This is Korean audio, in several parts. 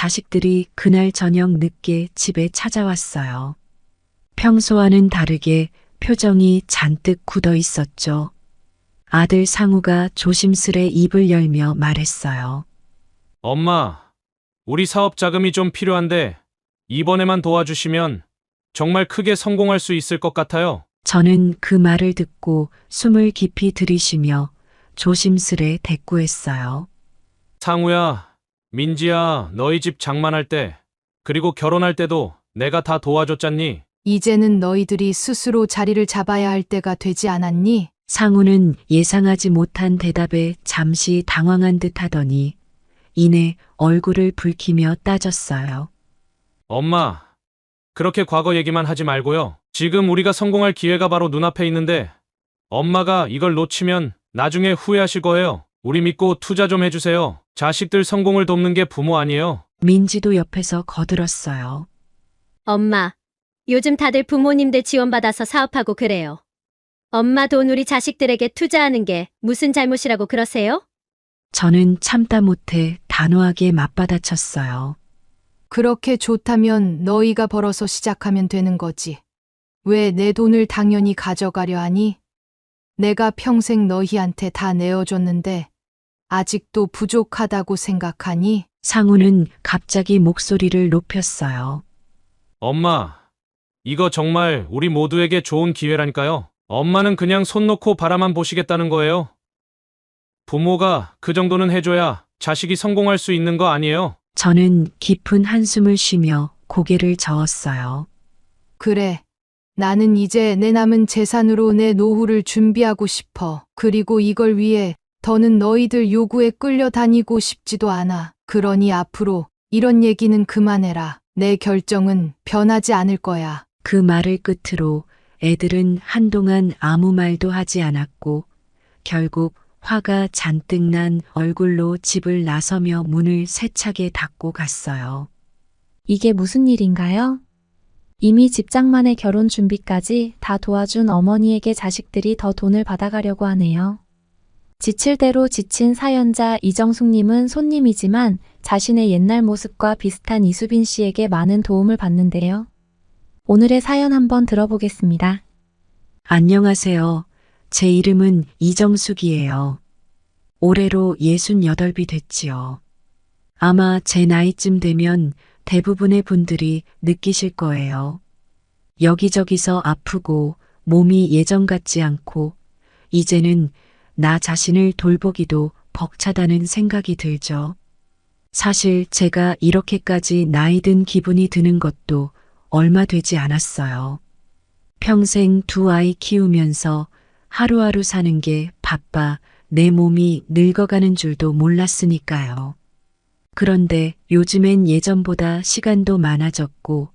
자식들이 그날 저녁 늦게 집에 찾아왔어요. 평소와는 다르게 표정이 잔뜩 굳어 있었죠. 아들 상우가 조심스레 입을 열며 말했어요. 엄마, 우리 사업 자금이 좀 필요한데 이번에만 도와주시면 정말 크게 성공할 수 있을 것 같아요. 저는 그 말을 듣고 숨을 깊이 들이쉬며 조심스레 대꾸했어요. 상우야, 민지야, 너희 집 장만할 때, 그리고 결혼할 때도 내가 다 도와줬잖니? 이제는 너희들이 스스로 자리를 잡아야 할 때가 되지 않았니? 상우는 예상하지 못한 대답에 잠시 당황한 듯 하더니 이내 얼굴을 붉히며 따졌어요. 엄마, 그렇게 과거 얘기만 하지 말고요. 지금 우리가 성공할 기회가 바로 눈앞에 있는데 엄마가 이걸 놓치면 나중에 후회하실 거예요. 우리 믿고 투자 좀 해주세요. 자식들 성공을 돕는 게 부모 아니에요. 민지도 옆에서 거들었어요. 엄마, 요즘 다들 부모님들 지원받아서 사업하고 그래요. 엄마 돈 우리 자식들에게 투자하는 게 무슨 잘못이라고 그러세요? 저는 참다 못해 단호하게 맞받아쳤어요. 그렇게 좋다면 너희가 벌어서 시작하면 되는 거지. 왜 내 돈을 당연히 가져가려 하니? 내가 평생 너희한테 다 내어줬는데 아직도 부족하다고 생각하니? 상우는 갑자기 목소리를 높였어요. 엄마, 이거 정말 우리 모두에게 좋은 기회라니까요. 엄마는 그냥 손 놓고 바라만 보시겠다는 거예요. 부모가 그 정도는 해줘야 자식이 성공할 수 있는 거 아니에요? 저는 깊은 한숨을 쉬며 고개를 저었어요. 그래. 나는 이제 내 남은 재산으로 내 노후를 준비하고 싶어. 그리고 이걸 위해 더는 너희들 요구에 끌려다니고 싶지도 않아. 그러니 앞으로 이런 얘기는 그만해라. 내 결정은 변하지 않을 거야. 그 말을 끝으로 애들은 한동안 아무 말도 하지 않았고 결국 화가 잔뜩 난 얼굴로 집을 나서며 문을 세차게 닫고 갔어요. 이게 무슨 일인가요? 이미 집장만의 결혼 준비까지 다 도와준 어머니에게 자식들이 더 돈을 받아가려고 하네요. 지칠 대로 지친 사연자 이정숙님은 손님이지만 자신의 옛날 모습과 비슷한 이수빈 씨에게 많은 도움을 받는데요. 오늘의 사연 한번 들어보겠습니다. 안녕하세요. 제 이름은 이정숙이에요. 올해로 68이 됐지요. 아마 제 나이쯤 되면 대부분의 분들이 느끼실 거예요. 여기저기서 아프고 몸이 예전 같지 않고 이제는 나 자신을 돌보기도 벅차다는 생각이 들죠. 사실 제가 이렇게까지 나이 든 기분이 드는 것도 얼마 되지 않았어요. 평생 두 아이 키우면서 하루하루 사는 게 바빠 내 몸이 늙어가는 줄도 몰랐으니까요. 그런데 요즘엔 예전보다 시간도 많아졌고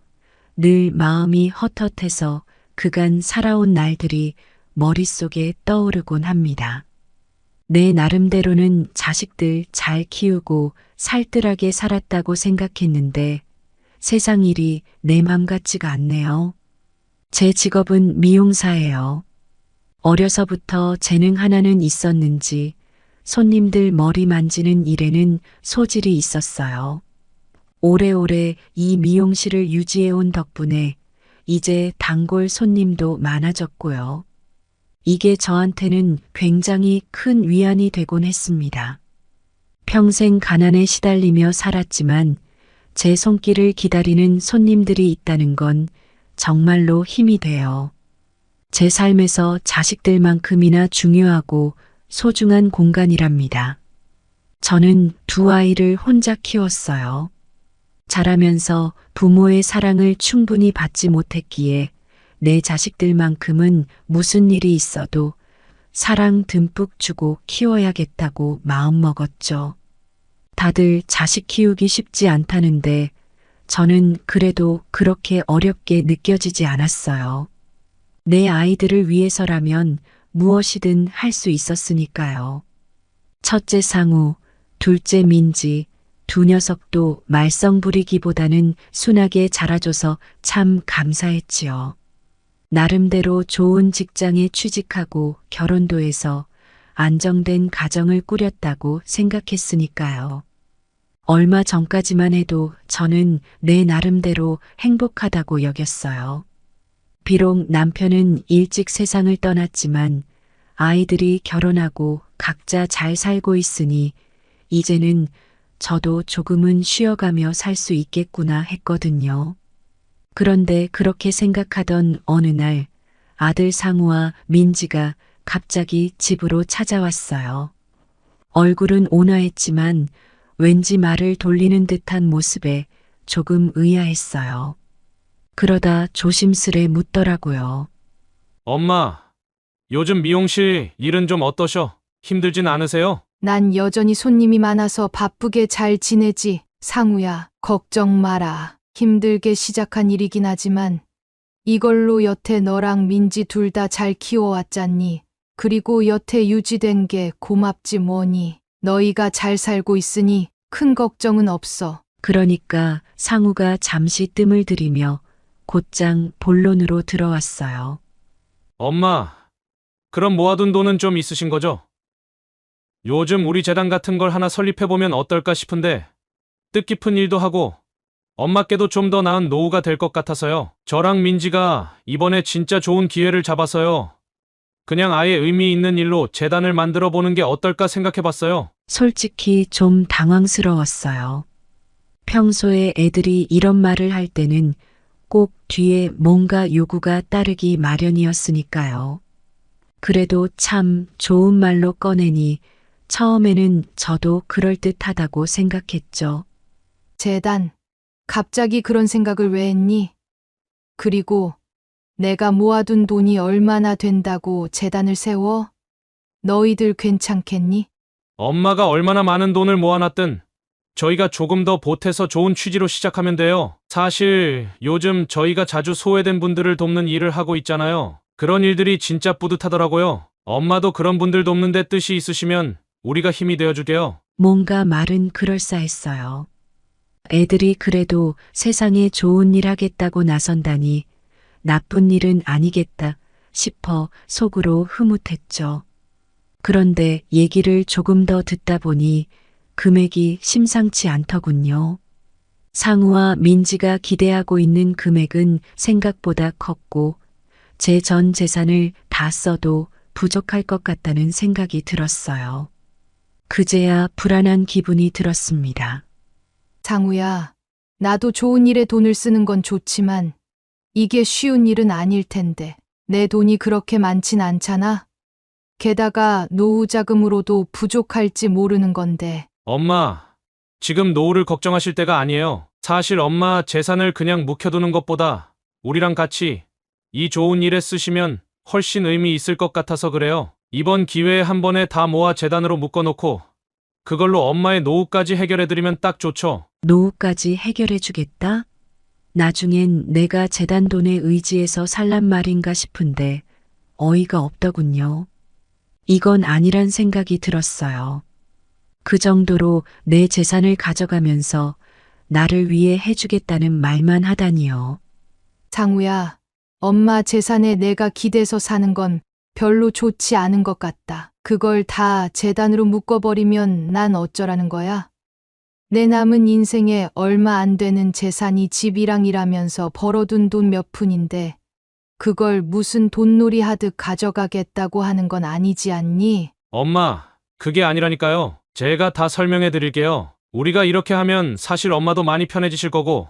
늘 마음이 헛헛해서 그간 살아온 날들이 머릿속에 떠오르곤 합니다. 내 나름대로는 자식들 잘 키우고 살뜰하게 살았다고 생각했는데 세상 일이 내 맘 같지가 않네요. 제 직업은 미용사예요. 어려서부터 재능 하나는 있었는지 손님들 머리 만지는 일에는 소질이 있었어요. 오래오래 이 미용실을 유지해온 덕분에 이제 단골 손님도 많아졌고요. 이게 저한테는 굉장히 큰 위안이 되곤 했습니다. 평생 가난에 시달리며 살았지만 제 손길을 기다리는 손님들이 있다는 건 정말로 힘이 돼요. 제 삶에서 자식들만큼이나 중요하고 소중한 공간이랍니다. 저는 두 아이를 혼자 키웠어요. 자라면서 부모의 사랑을 충분히 받지 못했기에 내 자식들만큼은 무슨 일이 있어도 사랑 듬뿍 주고 키워야겠다고 마음먹었죠. 다들 자식 키우기 쉽지 않다는데 저는 그래도 그렇게 어렵게 느껴지지 않았어요. 내 아이들을 위해서라면 무엇이든 할 수 있었으니까요. 첫째 상우, 둘째 민지, 두 녀석도 말썽 부리기보다는 순하게 자라줘서 참 감사했지요. 나름대로 좋은 직장에 취직하고 결혼도 해서 안정된 가정을 꾸렸다고 생각했으니까요. 얼마 전까지만 해도 저는 내 나름대로 행복하다고 여겼어요. 비록 남편은 일찍 세상을 떠났지만 아이들이 결혼하고 각자 잘 살고 있으니 이제는 저도 조금은 쉬어가며 살 수 있겠구나 했거든요. 그런데 그렇게 생각하던 어느 날 아들 상우와 민지가 갑자기 집으로 찾아왔어요. 얼굴은 온화했지만 왠지 말을 돌리는 듯한 모습에 조금 의아했어요. 그러다 조심스레 묻더라고요. 엄마, 요즘 미용실 일은 좀 어떠셔? 힘들진 않으세요? 난 여전히 손님이 많아서 바쁘게 잘 지내지. 상우야, 걱정 마라. 힘들게 시작한 일이긴 하지만 이걸로 여태 너랑 민지 둘 다 잘 키워왔잖니. 그리고 여태 유지된 게 고맙지 뭐니. 너희가 잘 살고 있으니 큰 걱정은 없어. 그러니까 상우가 잠시 뜸을 들이며 곧장 본론으로 들어왔어요. 엄마, 그럼 모아둔 돈은 좀 있으신 거죠? 요즘 우리 재단 같은 걸 하나 설립해보면 어떨까 싶은데 뜻깊은 일도 하고 엄마께도 좀 더 나은 노후가 될 것 같아서요. 저랑 민지가 이번에 진짜 좋은 기회를 잡아서요. 그냥 아예 의미 있는 일로 재단을 만들어 보는 게 어떨까 생각해봤어요. 솔직히 좀 당황스러웠어요. 평소에 애들이 이런 말을 할 때는 꼭 뒤에 뭔가 요구가 따르기 마련이었으니까요. 그래도 참 좋은 말로 꺼내니 처음에는 저도 그럴듯하다고 생각했죠. 재단, 갑자기 그런 생각을 왜 했니? 그리고 내가 모아둔 돈이 얼마나 된다고 재단을 세워? 너희들 괜찮겠니? 엄마가 얼마나 많은 돈을 모아놨든 저희가 조금 더 보태서 좋은 취지로 시작하면 돼요. 사실 요즘 저희가 자주 소외된 분들을 돕는 일을 하고 있잖아요. 그런 일들이 진짜 뿌듯하더라고요. 엄마도 그런 분들 돕는 데 뜻이 있으시면 우리가 힘이 되어줄게요. 뭔가 말은 그럴싸했어요. 애들이 그래도 세상에 좋은 일 하겠다고 나선다니 나쁜 일은 아니겠다 싶어 속으로 흐뭇했죠. 그런데 얘기를 조금 더 듣다 보니 금액이 심상치 않더군요. 상우와 민지가 기대하고 있는 금액은 생각보다 컸고 제 전 재산을 다 써도 부족할 것 같다는 생각이 들었어요. 그제야 불안한 기분이 들었습니다. 상우야, 나도 좋은 일에 돈을 쓰는 건 좋지만 이게 쉬운 일은 아닐 텐데. 내 돈이 그렇게 많진 않잖아. 게다가 노후 자금으로도 부족할지 모르는 건데. 엄마, 지금 노후를 걱정하실 때가 아니에요. 사실 엄마 재산을 그냥 묵혀두는 것보다 우리랑 같이 이 좋은 일에 쓰시면 훨씬 의미 있을 것 같아서 그래요. 이번 기회에 한 번에 다 모아 재단으로 묶어놓고 그걸로 엄마의 노후까지 해결해드리면 딱 좋죠. 노후까지 해결해 주겠다? 나중엔 내가 재단 돈에 의지해서 살란 말인가 싶은데 어이가 없더군요. 이건 아니란 생각이 들었어요. 그 정도로 내 재산을 가져가면서 나를 위해 해주겠다는 말만 하다니요. 상우야, 엄마 재산에 내가 기대서 사는 건 별로 좋지 않은 것 같다. 그걸 다 재단으로 묶어버리면 난 어쩌라는 거야? 내 남은 인생에 얼마 안 되는 재산이 집이랑 일하면서 벌어둔 돈 몇 푼인데 그걸 무슨 돈놀이 하듯 가져가겠다고 하는 건 아니지 않니? 엄마, 그게 아니라니까요. 제가 다 설명해 드릴게요. 우리가 이렇게 하면 사실 엄마도 많이 편해지실 거고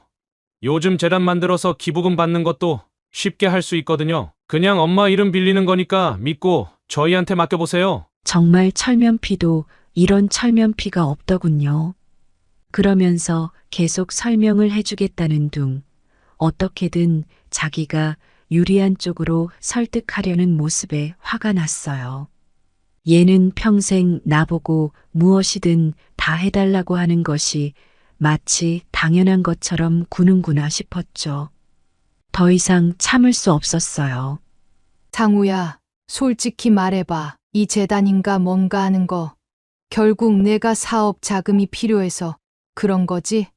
요즘 재단 만들어서 기부금 받는 것도 쉽게 할 수 있거든요. 그냥 엄마 이름 빌리는 거니까 믿고 저희한테 맡겨보세요. 정말 철면피도 이런 철면피가 없더군요. 그러면서 계속 설명을 해주겠다는 둥, 어떻게든 자기가 유리한 쪽으로 설득하려는 모습에 화가 났어요. 얘는 평생 나보고 무엇이든 다 해달라고 하는 것이 마치 당연한 것처럼 구는구나 싶었죠. 더 이상 참을 수 없었어요. 상우야, 솔직히 말해봐. 이 재단인가 뭔가 하는 거 결국 내가 사업 자금이 필요해서 그런 거지?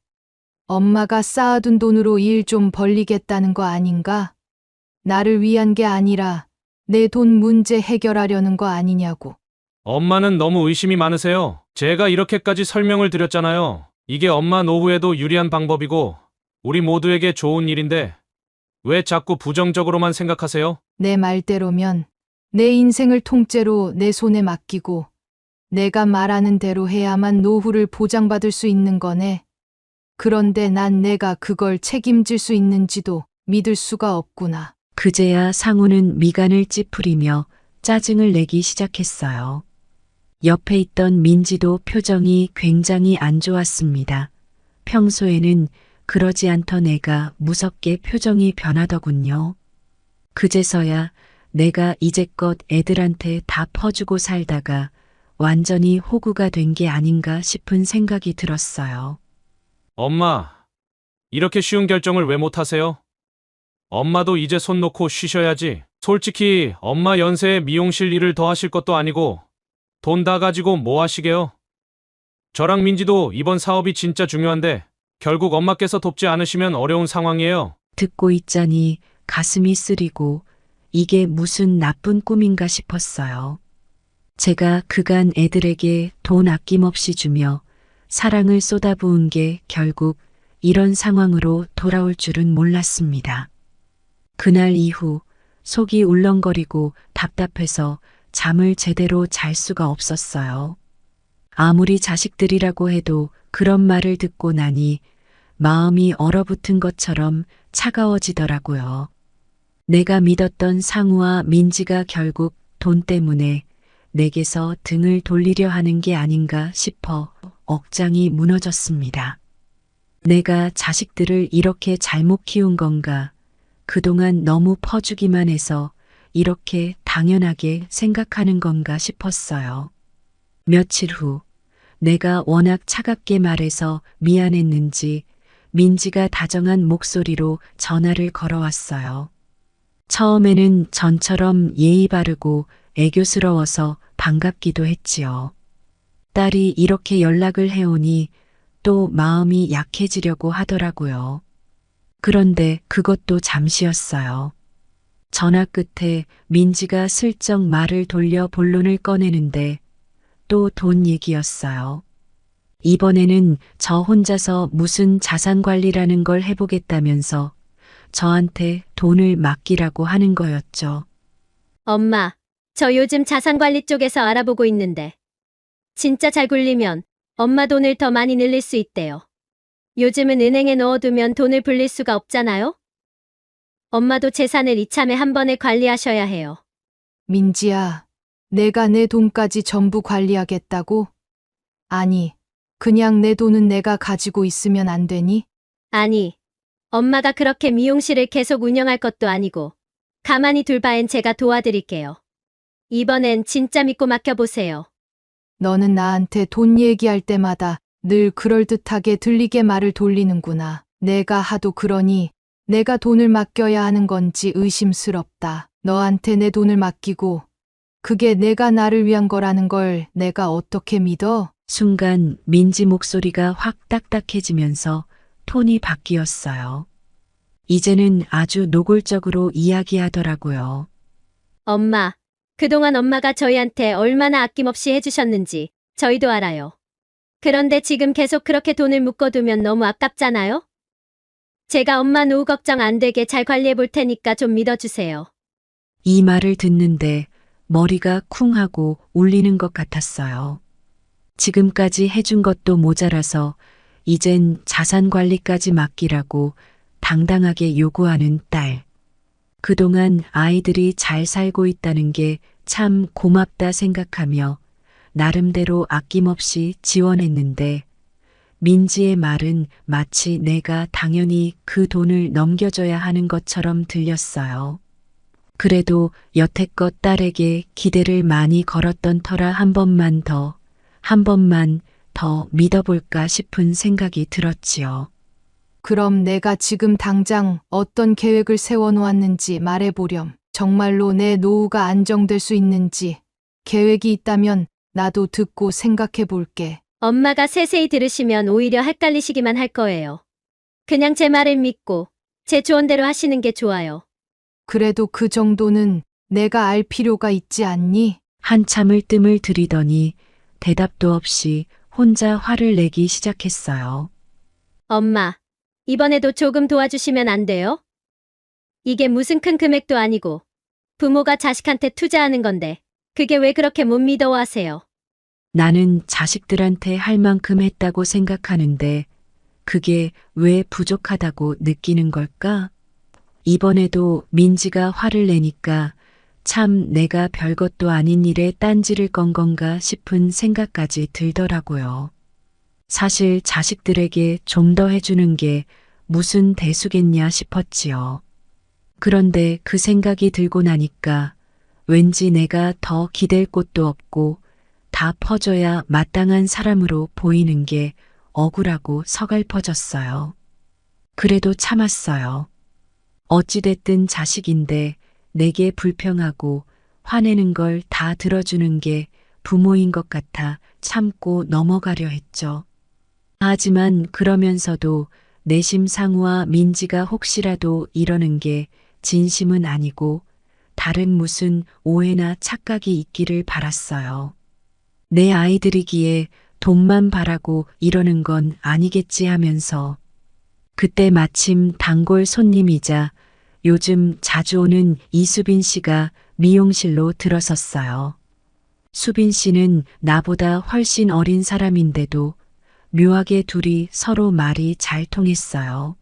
엄마가 쌓아둔 돈으로 일 좀 벌리겠다는 거 아닌가? 나를 위한 게 아니라 내 돈 문제 해결하려는 거 아니냐고. 엄마는 너무 의심이 많으세요. 제가 이렇게까지 설명을 드렸잖아요. 이게 엄마 노후에도 유리한 방법이고 우리 모두에게 좋은 일인데 왜 자꾸 부정적으로만 생각하세요? 내 말대로면 내 인생을 통째로 내 손에 맡기고 내가 말하는 대로 해야만 노후를 보장받을 수 있는 거네. 그런데 난 내가 그걸 책임질 수 있는지도 믿을 수가 없구나. 그제야 상우는 미간을 찌푸리며 짜증을 내기 시작했어요. 옆에 있던 민지도 표정이 굉장히 안 좋았습니다. 평소에는 그러지 않던 애가 무섭게 표정이 변하더군요. 그제서야 내가 이제껏 애들한테 다 퍼주고 살다가 완전히 호구가 된 게 아닌가 싶은 생각이 들었어요. 엄마, 이렇게 쉬운 결정을 왜 못하세요? 엄마도 이제 손 놓고 쉬셔야지. 솔직히 엄마 연세에 미용실 일을 더 하실 것도 아니고 돈 다 가지고 뭐 하시게요? 저랑 민지도 이번 사업이 진짜 중요한데 결국 엄마께서 돕지 않으시면 어려운 상황이에요. 듣고 있자니 가슴이 쓰리고 이게 무슨 나쁜 꿈인가 싶었어요. 제가 그간 애들에게 돈 아낌없이 주며 사랑을 쏟아부은 게 결국 이런 상황으로 돌아올 줄은 몰랐습니다. 그날 이후 속이 울렁거리고 답답해서 잠을 제대로 잘 수가 없었어요. 아무리 자식들이라고 해도 그런 말을 듣고 나니 마음이 얼어붙은 것처럼 차가워지더라고요. 내가 믿었던 상우와 민지가 결국 돈 때문에 내게서 등을 돌리려 하는 게 아닌가 싶어 억장이 무너졌습니다. 내가 자식들을 이렇게 잘못 키운 건가? 그동안 너무 퍼주기만 해서 이렇게 당연하게 생각하는 건가 싶었어요. 며칠 후 내가 워낙 차갑게 말해서 미안했는지 민지가 다정한 목소리로 전화를 걸어왔어요. 처음에는 전처럼 예의 바르고 애교스러워서 반갑기도 했지요. 딸이 이렇게 연락을 해오니 또 마음이 약해지려고 하더라고요. 그런데 그것도 잠시였어요. 전화 끝에 민지가 슬쩍 말을 돌려 본론을 꺼내는데 또 돈 얘기였어요. 이번에는 저 혼자서 무슨 자산 관리라는 걸 해보겠다면서 저한테 돈을 맡기라고 하는 거였죠. 엄마, 저 요즘 자산관리 쪽에서 알아보고 있는데 진짜 잘 굴리면 엄마 돈을 더 많이 늘릴 수 있대요. 요즘은 은행에 넣어두면 돈을 불릴 수가 없잖아요? 엄마도 재산을 이참에 한 번에 관리하셔야 해요. 민지야, 내가 내 돈까지 전부 관리하겠다고? 아니, 그냥 내 돈은 내가 가지고 있으면 안 되니? 아니, 엄마가 그렇게 미용실을 계속 운영할 것도 아니고 가만히 둘 바엔 제가 도와드릴게요. 이번엔 진짜 믿고 맡겨보세요. 너는 나한테 돈 얘기할 때마다 늘 그럴듯하게 들리게 말을 돌리는구나. 내가 하도 그러니 내가 돈을 맡겨야 하는 건지 의심스럽다. 너한테 내 돈을 맡기고 그게 내가 나를 위한 거라는 걸 내가 어떻게 믿어? 순간 민지 목소리가 확 딱딱해지면서 톤이 바뀌었어요. 이제는 아주 노골적으로 이야기하더라고요. 엄마, 그동안 엄마가 저희한테 얼마나 아낌없이 해주셨는지 저희도 알아요. 그런데 지금 계속 그렇게 돈을 묶어두면 너무 아깝잖아요? 제가 엄마 노후 걱정 안 되게 잘 관리해 볼 테니까 좀 믿어주세요. 이 말을 듣는데 머리가 쿵하고 울리는 것 같았어요. 지금까지 해준 것도 모자라서 이젠 자산 관리까지 맡기라고 당당하게 요구하는 딸. 그동안 아이들이 잘 살고 있다는 게 참 고맙다 생각하며 나름대로 아낌없이 지원했는데 민지의 말은 마치 내가 당연히 그 돈을 넘겨줘야 하는 것처럼 들렸어요. 그래도 여태껏 딸에게 기대를 많이 걸었던 터라 한 번만 더 믿어볼까 싶은 생각이 들었지요. 그럼 내가 지금 당장 어떤 계획을 세워놓았는지 말해보렴. 정말로 내 노후가 안정될 수 있는지 계획이 있다면 나도 듣고 생각해 볼게. 엄마가 세세히 들으시면 오히려 헷갈리시기만 할 거예요. 그냥 제 말을 믿고 제 조언대로 하시는 게 좋아요. 그래도 그 정도는 내가 알 필요가 있지 않니? 한참을 뜸을 들이더니 대답도 없이 혼자 화를 내기 시작했어요. 엄마, 이번에도 조금 도와주시면 안 돼요? 이게 무슨 큰 금액도 아니고 부모가 자식한테 투자하는 건데 그게 왜 그렇게 못 믿어하세요? 나는 자식들한테 할 만큼 했다고 생각하는데 그게 왜 부족하다고 느끼는 걸까? 이번에도 민지가 화를 내니까 참 내가 별것도 아닌 일에 딴지를 건 건가 싶은 생각까지 들더라고요. 사실 자식들에게 좀 더 해주는 게 무슨 대수겠냐 싶었지요. 그런데 그 생각이 들고 나니까 왠지 내가 더 기댈 곳도 없고 다 퍼줘야 마땅한 사람으로 보이는 게 억울하고 서글퍼졌어요. 그래도 참았어요. 어찌됐든 자식인데 내게 불평하고 화내는 걸 다 들어주는 게 부모인 것 같아 참고 넘어가려 했죠. 하지만 그러면서도 내심 상우와 민지가 혹시라도 이러는 게 진심은 아니고 다른 무슨 오해나 착각이 있기를 바랐어요. 내 아이들이기에 돈만 바라고 이러는 건 아니겠지 하면서 그때 마침 단골 손님이자 요즘 자주 오는 이수빈 씨가 미용실로 들어섰어요. 수빈 씨는 나보다 훨씬 어린 사람인데도 묘하게 둘이 서로 말이 잘 통했어요.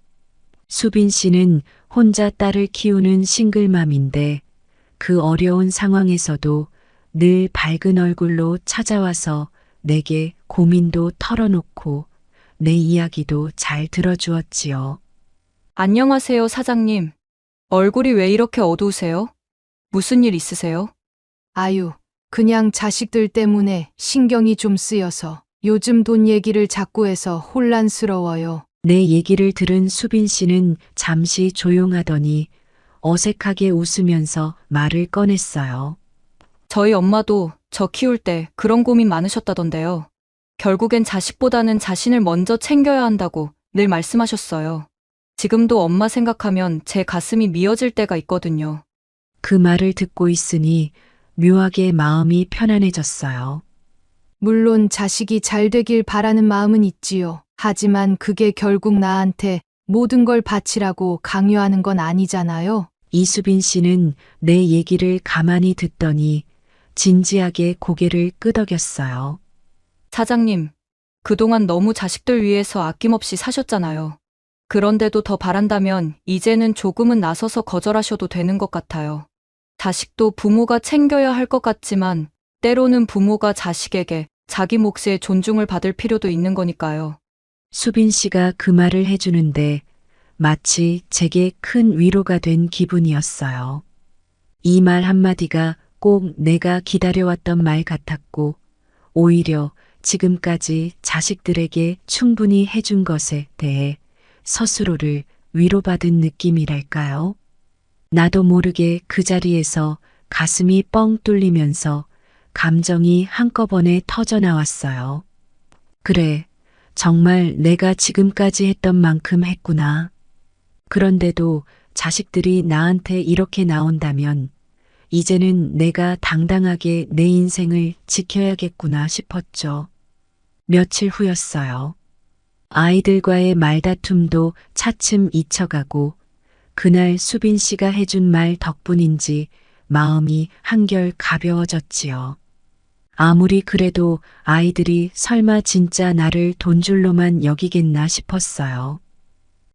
수빈 씨는 혼자 딸을 키우는 싱글맘인데 그 어려운 상황에서도 늘 밝은 얼굴로 찾아와서 내게 고민도 털어놓고 내 이야기도 잘 들어주었지요. 안녕하세요, 사장님. 얼굴이 왜 이렇게 어두우세요? 무슨 일 있으세요? 아유, 그냥 자식들 때문에 신경이 좀 쓰여서 요즘 돈 얘기를 자꾸 해서 혼란스러워요. 내 얘기를 들은 수빈 씨는 잠시 조용하더니 어색하게 웃으면서 말을 꺼냈어요. 저희 엄마도 저 키울 때 그런 고민 많으셨다던데요. 결국엔 자식보다는 자신을 먼저 챙겨야 한다고 늘 말씀하셨어요. 지금도 엄마 생각하면 제 가슴이 미어질 때가 있거든요. 그 말을 듣고 있으니 묘하게 마음이 편안해졌어요. 물론 자식이 잘 되길 바라는 마음은 있지요. 하지만 그게 결국 나한테 모든 걸 바치라고 강요하는 건 아니잖아요. 이수빈 씨는 내 얘기를 가만히 듣더니 진지하게 고개를 끄덕였어요. 사장님, 그동안 너무 자식들 위해서 아낌없이 사셨잖아요. 그런데도 더 바란다면 이제는 조금은 나서서 거절하셔도 되는 것 같아요. 자식도 부모가 챙겨야 할 것 같지만 때로는 부모가 자식에게 자기 몫의 존중을 받을 필요도 있는 거니까요. 수빈 씨가 그 말을 해주는데 마치 제게 큰 위로가 된 기분이었어요. 이 말 한마디가 꼭 내가 기다려왔던 말 같았고 오히려 지금까지 자식들에게 충분히 해준 것에 대해 스스로를 위로받은 느낌이랄까요? 나도 모르게 그 자리에서 가슴이 뻥 뚫리면서 감정이 한꺼번에 터져 나왔어요. 그래, 정말 내가 지금까지 했던 만큼 했구나. 그런데도 자식들이 나한테 이렇게 나온다면 이제는 내가 당당하게 내 인생을 지켜야겠구나 싶었죠. 며칠 후였어요. 아이들과의 말다툼도 차츰 잊혀가고 그날 수빈 씨가 해준 말 덕분인지 마음이 한결 가벼워졌지요. 아무리 그래도 아이들이 설마 진짜 나를 돈줄로만 여기겠나 싶었어요.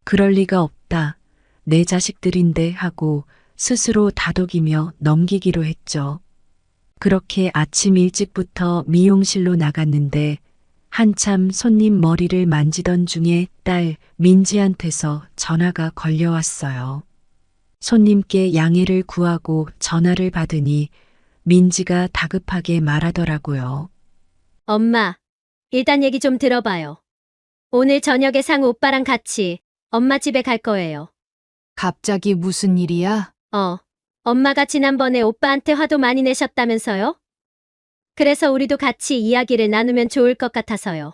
그럴 리가 없다. 내 자식들인데 하고 스스로 다독이며 넘기기로 했죠. 그렇게 아침 일찍부터 미용실로 나갔는데 한참 손님 머리를 만지던 중에 딸 민지한테서 전화가 걸려왔어요. 손님께 양해를 구하고 전화를 받으니 민지가 다급하게 말하더라고요. 엄마, 일단 얘기 좀 들어봐요. 오늘 저녁에 상우 오빠랑 같이 엄마 집에 갈 거예요. 갑자기 무슨 일이야? 엄마가 지난번에 오빠한테 화도 많이 내셨다면서요? 그래서 우리도 같이 이야기를 나누면 좋을 것 같아서요.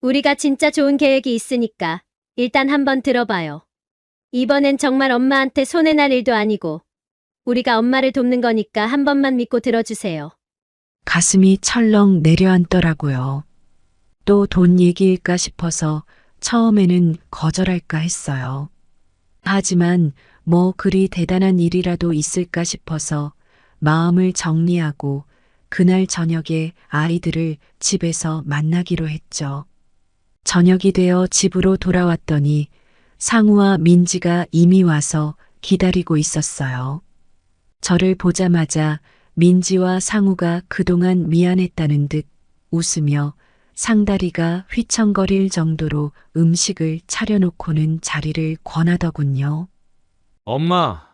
우리가 진짜 좋은 계획이 있으니까 일단 한번 들어봐요. 이번엔 정말 엄마한테 손해날 일도 아니고 우리가 엄마를 돕는 거니까 한 번만 믿고 들어주세요. 가슴이 철렁 내려앉더라고요. 또 돈 얘기일까 싶어서 처음에는 거절할까 했어요. 하지만 뭐 그리 대단한 일이라도 있을까 싶어서 마음을 정리하고 그날 저녁에 아이들을 집에서 만나기로 했죠. 저녁이 되어 집으로 돌아왔더니 상우와 민지가 이미 와서 기다리고 있었어요. 저를 보자마자 민지와 상우가 그동안 미안했다는 듯 웃으며 상다리가 휘청거릴 정도로 음식을 차려놓고는 자리를 권하더군요. 엄마,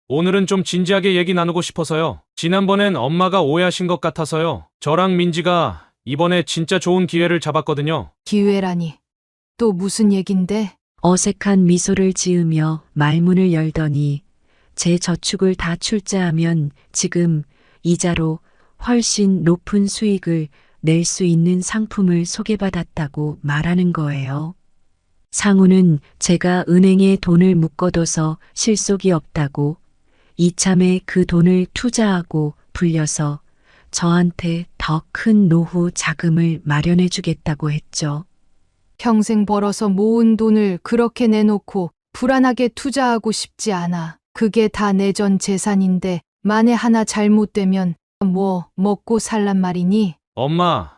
오늘은 좀 진지하게 얘기 나누고 싶어서요. 지난번엔 엄마가 오해하신 것 같아서요. 저랑 민지가 이번에 진짜 좋은 기회를 잡았거든요. 기회라니. 또 무슨 얘긴데? 어색한 미소를 지으며 말문을 열더니 제 저축을 다 출자하면 지금 이자로 훨씬 높은 수익을 낼 수 있는 상품을 소개받았다고 말하는 거예요. 상우는 제가 은행에 돈을 묶어둬서 실속이 없다고 이참에 그 돈을 투자하고 불려서 저한테 더 큰 노후 자금을 마련해 주겠다고 했죠. 평생 벌어서 모은 돈을 그렇게 내놓고 불안하게 투자하고 싶지 않아. 그게 다 내 전 재산인데 만에 하나 잘못되면 뭐 먹고 살란 말이니? 엄마,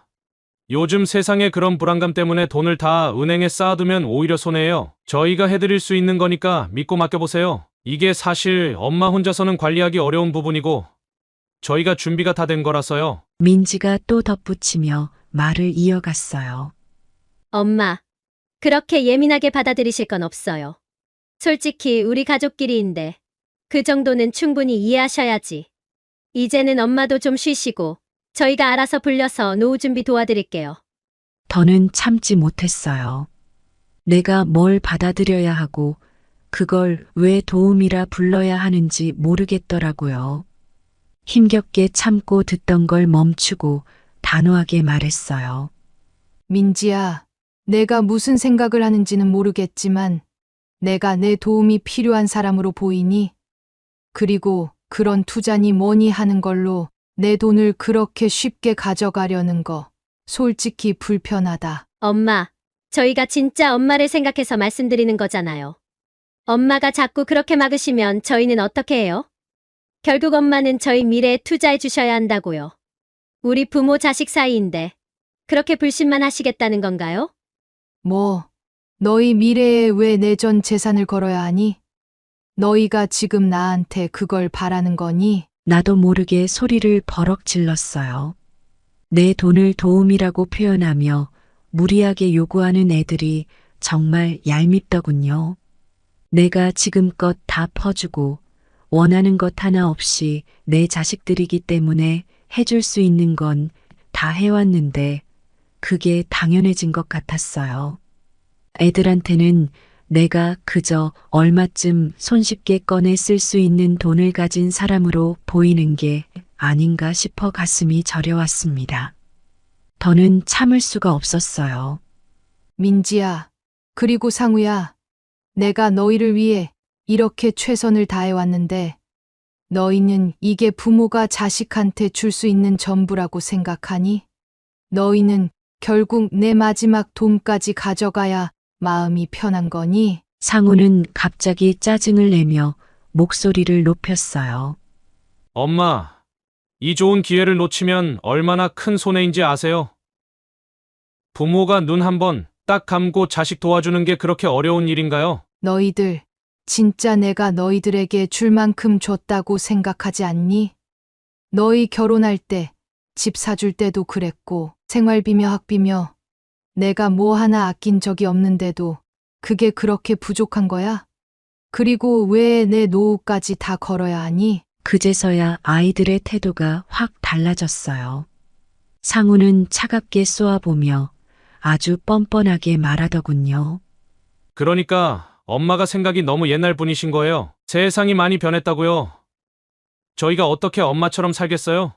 요즘 세상에 그런 불안감 때문에 돈을 다 은행에 쌓아두면 오히려 손해예요. 저희가 해드릴 수 있는 거니까 믿고 맡겨보세요. 이게 사실 엄마 혼자서는 관리하기 어려운 부분이고 저희가 준비가 다 된 거라서요. 민지가 또 덧붙이며 말을 이어갔어요. 엄마, 그렇게 예민하게 받아들이실 건 없어요. 솔직히 우리 가족끼리인데 그 정도는 충분히 이해하셔야지. 이제는 엄마도 좀 쉬시고 저희가 알아서 불려서 노후 준비 도와드릴게요. 더는 참지 못했어요. 내가 뭘 받아들여야 하고 그걸 왜 도움이라 불러야 하는지 모르겠더라고요. 힘겹게 참고 듣던 걸 멈추고 단호하게 말했어요. 민지야, 내가 무슨 생각을 하는지는 모르겠지만 내가 내 도움이 필요한 사람으로 보이니? 그리고 그런 투자니 뭐니 하는 걸로 내 돈을 그렇게 쉽게 가져가려는 거 솔직히 불편하다. 엄마, 저희가 진짜 엄마를 생각해서 말씀드리는 거잖아요. 엄마가 자꾸 그렇게 막으시면 저희는 어떻게 해요? 결국 엄마는 저희 미래에 투자해 주셔야 한다고요. 우리 부모 자식 사이인데 그렇게 불신만 하시겠다는 건가요? 뭐, 너희 미래에 왜 내 전 재산을 걸어야 하니? 너희가 지금 나한테 그걸 바라는 거니? 나도 모르게 소리를 버럭 질렀어요. 내 돈을 도움이라고 표현하며 무리하게 요구하는 애들이 정말 얄밉더군요. 내가 지금껏 다 퍼주고 원하는 것 하나 없이 내 자식들이기 때문에 해줄 수 있는 건 다 해왔는데 그게 당연해진 것 같았어요. 애들한테는 내가 그저 얼마쯤 손쉽게 꺼내 쓸 수 있는 돈을 가진 사람으로 보이는 게 아닌가 싶어 가슴이 저려왔습니다. 더는 참을 수가 없었어요. 민지야, 그리고 상우야, 내가 너희를 위해 이렇게 최선을 다해왔는데 너희는 이게 부모가 자식한테 줄 수 있는 전부라고 생각하니? 너희는 결국 내 마지막 돈까지 가져가야 마음이 편한 거니? 상우는 갑자기 짜증을 내며 목소리를 높였어요. 엄마, 이 좋은 기회를 놓치면 얼마나 큰 손해인지 아세요? 부모가 눈 한 번 딱 감고 자식 도와주는 게 그렇게 어려운 일인가요? 너희들 진짜 내가 너희들에게 줄 만큼 줬다고 생각하지 않니? 너희 결혼할 때, 집 사줄 때도 그랬고, 생활비며 학비며, 내가 뭐 하나 아낀 적이 없는데도 그게 그렇게 부족한 거야? 그리고 왜 내 노후까지 다 걸어야 하니? 그제서야 아이들의 태도가 확 달라졌어요. 상우는 차갑게 쏘아보며 아주 뻔뻔하게 말하더군요. 그러니까 엄마가 생각이 너무 옛날 분이신 거예요. 세상이 많이 변했다고요. 저희가 어떻게 엄마처럼 살겠어요?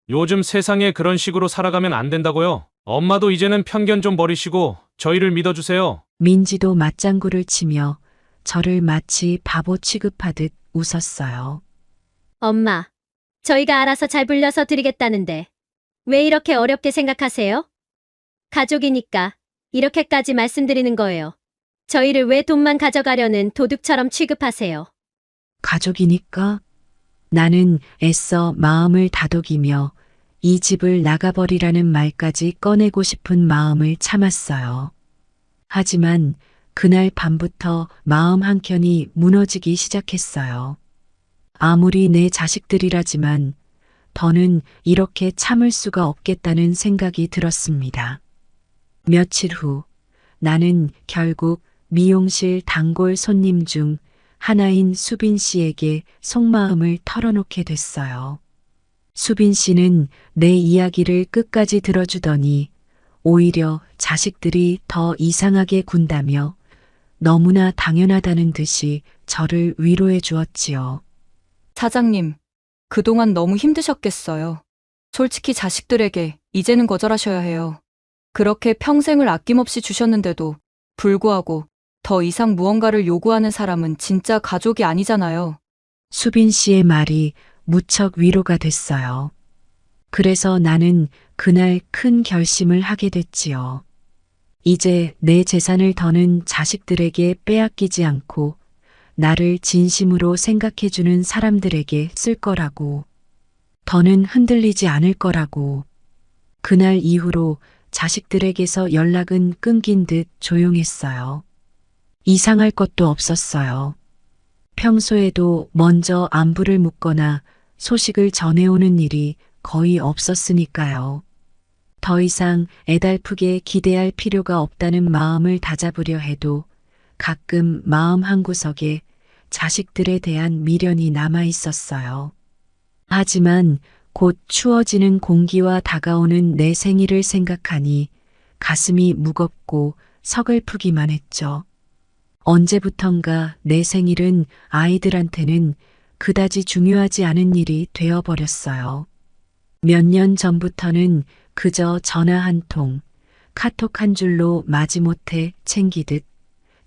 요즘 세상에 그런 식으로 살아가면 안 된다고요. 엄마도 이제는 편견 좀 버리시고 저희를 믿어주세요. 민지도 맞장구를 치며 저를 마치 바보 취급하듯 웃었어요. 엄마, 저희가 알아서 잘 불려서 드리겠다는데 왜 이렇게 어렵게 생각하세요? 가족이니까 이렇게까지 말씀드리는 거예요. 저희를 왜 돈만 가져가려는 도둑처럼 취급하세요? 가족이니까? 나는 애써 마음을 다독이며 이 집을 나가버리라는 말까지 꺼내고 싶은 마음을 참았어요. 하지만 그날 밤부터 마음 한켠이 무너지기 시작했어요. 아무리 내 자식들이라지만 더는 이렇게 참을 수가 없겠다는 생각이 들었습니다. 며칠 후 나는 결국 미용실 단골 손님 중 하나인 수빈 씨에게 속마음을 털어놓게 됐어요. 수빈 씨는 내 이야기를 끝까지 들어주더니 오히려 자식들이 더 이상하게 군다며 너무나 당연하다는 듯이 저를 위로해 주었지요. 사장님, 그동안 너무 힘드셨겠어요. 솔직히 자식들에게 이제는 거절하셔야 해요. 그렇게 평생을 아낌없이 주셨는데도 불구하고 더 이상 무언가를 요구하는 사람은 진짜 가족이 아니잖아요. 수빈 씨의 말이 무척 위로가 됐어요. 그래서 나는 그날 큰 결심을 하게 됐지요. 이제 내 재산을 더는 자식들에게 빼앗기지 않고 나를 진심으로 생각해주는 사람들에게 쓸 거라고. 더는 흔들리지 않을 거라고. 그날 이후로 자식들에게서 연락은 끊긴 듯 조용했어요. 이상할 것도 없었어요. 평소에도 먼저 안부를 묻거나 소식을 전해오는 일이 거의 없었으니까요. 더 이상 애달프게 기대할 필요가 없다는 마음을 다잡으려 해도 가끔 마음 한구석에 자식들에 대한 미련이 남아 있었어요. 하지만 곧 추워지는 공기와 다가오는 내 생일을 생각하니 가슴이 무겁고 서글프기만 했죠. 언제부턴가 내 생일은 아이들한테는 그다지 중요하지 않은 일이 되어버렸어요. 몇 년 전부터는 그저 전화 한 통, 카톡 한 줄로 마지못해 챙기듯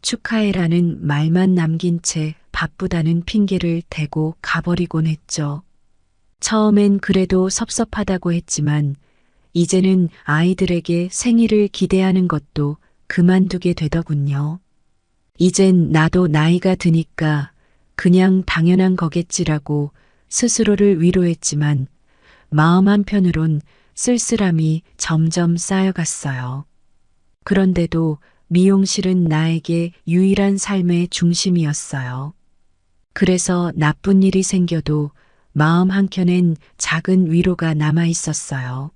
축하해라는 말만 남긴 채 바쁘다는 핑계를 대고 가버리곤 했죠. 처음엔 그래도 섭섭하다고 했지만 이제는 아이들에게 생일을 기대하는 것도 그만두게 되더군요. 이젠 나도 나이가 드니까 그냥 당연한 거겠지라고 스스로를 위로했지만 마음 한편으론 쓸쓸함이 점점 쌓여갔어요. 그런데도 미용실은 나에게 유일한 삶의 중심이었어요. 그래서 나쁜 일이 생겨도 마음 한켠엔 작은 위로가 남아 있었어요.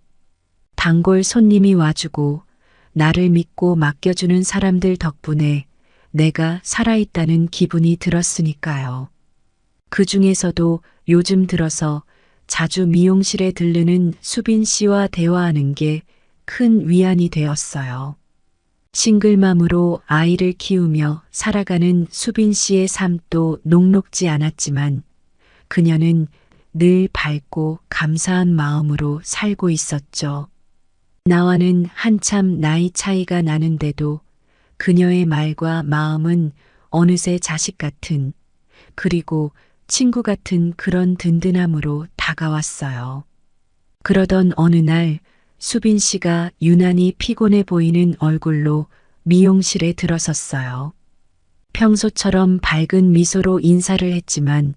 단골 손님이 와주고 나를 믿고 맡겨주는 사람들 덕분에 내가 살아있다는 기분이 들었으니까요. 그 중에서도 요즘 들어서 자주 미용실에 들르는 수빈 씨와 대화하는 게 큰 위안이 되었어요. 싱글맘으로 아이를 키우며 살아가는 수빈 씨의 삶도 녹록지 않았지만 그녀는 늘 밝고 감사한 마음으로 살고 있었죠. 나와는 한참 나이 차이가 나는데도 그녀의 말과 마음은 어느새 자식 같은, 그리고 친구 같은 그런 든든함으로 다가왔어요. 그러던 어느 날 수빈 씨가 유난히 피곤해 보이는 얼굴로 미용실에 들어섰어요. 평소처럼 밝은 미소로 인사를 했지만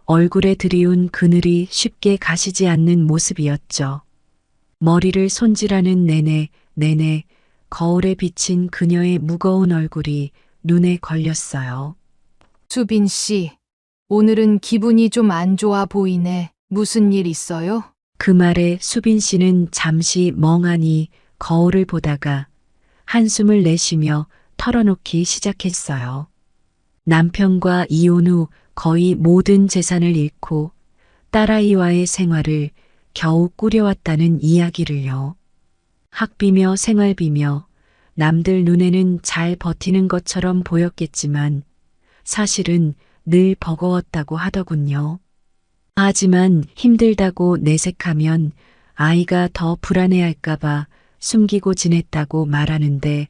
얼굴에 드리운 그늘이 쉽게 가시지 않는 모습이었죠. 머리를 손질하는 내내 거울에 비친 그녀의 무거운 얼굴이 눈에 걸렸어요. 수빈 씨, 오늘은 기분이 좀 안 좋아 보이네. 무슨 일 있어요? 그 말에 수빈 씨는 잠시 멍하니 거울을 보다가 한숨을 내쉬며 털어놓기 시작했어요. 남편과 이혼 후 거의 모든 재산을 잃고 딸아이와의 생활을 겨우 꾸려왔다는 이야기를요. 학비며 생활비며 남들 눈에는 잘 버티는 것처럼 보였겠지만 사실은 늘 버거웠다고 하더군요. 하지만 힘들다고 내색하면 아이가 더 불안해할까봐 숨기고 지냈다고 말하는데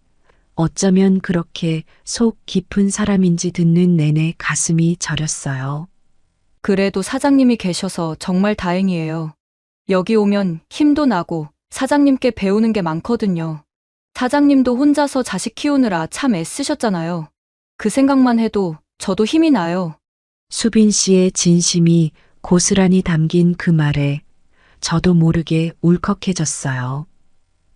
어쩌면 그렇게 속 깊은 사람인지 듣는 내내 가슴이 저렸어요. 그래도 사장님이 계셔서 정말 다행이에요. 여기 오면 힘도 나고 사장님께 배우는 게 많거든요. 사장님도 혼자서 자식 키우느라 참 애쓰셨잖아요. 그 생각만 해도 저도 힘이 나요. 수빈 씨의 진심이 고스란히 담긴 그 말에 저도 모르게 울컥해졌어요.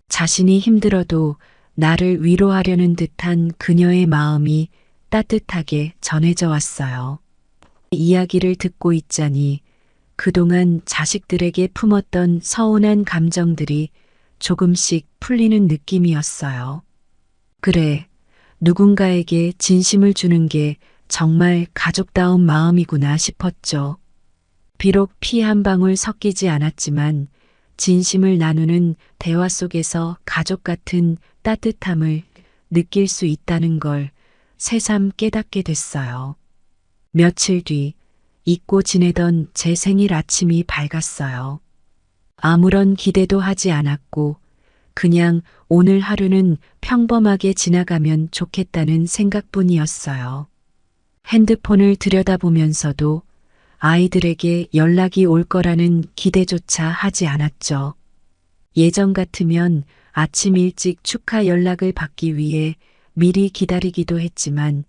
자신이 힘들어도 나를 위로하려는 듯한 그녀의 마음이 따뜻하게 전해져 왔어요. 이야기를 듣고 있자니 그동안 자식들에게 품었던 서운한 감정들이 조금씩 풀리는 느낌이었어요. 그래, 누군가에게 진심을 주는 게 정말 가족다운 마음이구나 싶었죠. 비록 피 한 방울 섞이지 않았지만 진심을 나누는 대화 속에서 가족 같은 따뜻함을 느낄 수 있다는 걸 새삼 깨닫게 됐어요. 며칠 뒤 잊고 지내던 제 생일 아침이 밝았어요. 아무런 기대도 하지 않았고 그냥 오늘 하루는 평범하게 지나가면 좋겠다는 생각뿐이었어요. 핸드폰을 들여다보면서도 아이들에게 연락이 올 거라는 기대조차 하지 않았죠. 예전 같으면 아침 일찍 축하 연락을 받기 위해 미리 기다리기도 했지만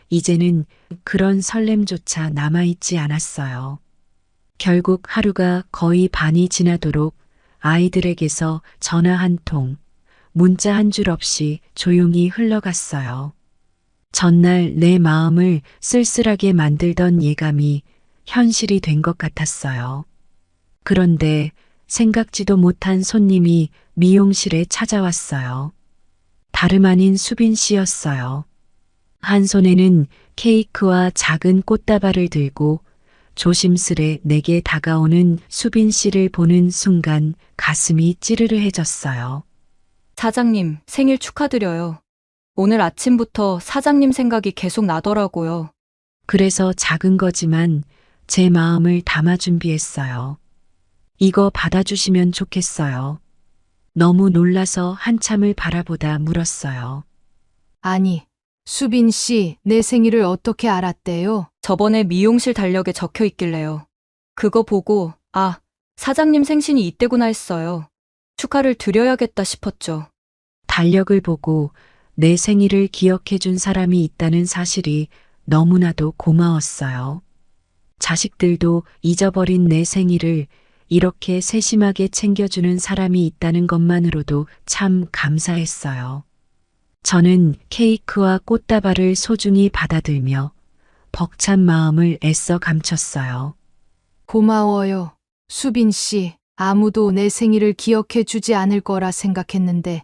이제는 그런 설렘조차 남아있지 않았어요. 결국 하루가 거의 반이 지나도록 아이들에게서 전화 한 통, 문자 한 줄 없이 조용히 흘러갔어요. 전날 내 마음을 쓸쓸하게 만들던 예감이 현실이 된 것 같았어요. 그런데 생각지도 못한 손님이 미용실에 찾아왔어요. 다름 아닌 수빈 씨였어요. 한 손에는 케이크와 작은 꽃다발을 들고 조심스레 내게 다가오는 수빈 씨를 보는 순간 가슴이 찌르르해졌어요. 사장님, 생일 축하드려요. 오늘 아침부터 사장님 생각이 계속 나더라고요. 그래서 작은 거지만 제 마음을 담아 준비했어요. 이거 받아주시면 좋겠어요. 너무 놀라서 한참을 바라보다 물었어요. 아니, 수빈 씨, 내 생일을 어떻게 알았대요? 저번에 미용실 달력에 적혀 있길래요. 그거 보고, 아, 사장님 생신이 이때구나 했어요. 축하를 드려야겠다 싶었죠. 달력을 보고 내 생일을 기억해 준 사람이 있다는 사실이 너무나도 고마웠어요. 자식들도 잊어버린 내 생일을 이렇게 세심하게 챙겨주는 사람이 있다는 것만으로도 참 감사했어요. 저는 케이크와 꽃다발을 소중히 받아들며 벅찬 마음을 애써 감췄어요. 고마워요. 수빈 씨, 아무도 내 생일을 기억해 주지 않을 거라 생각했는데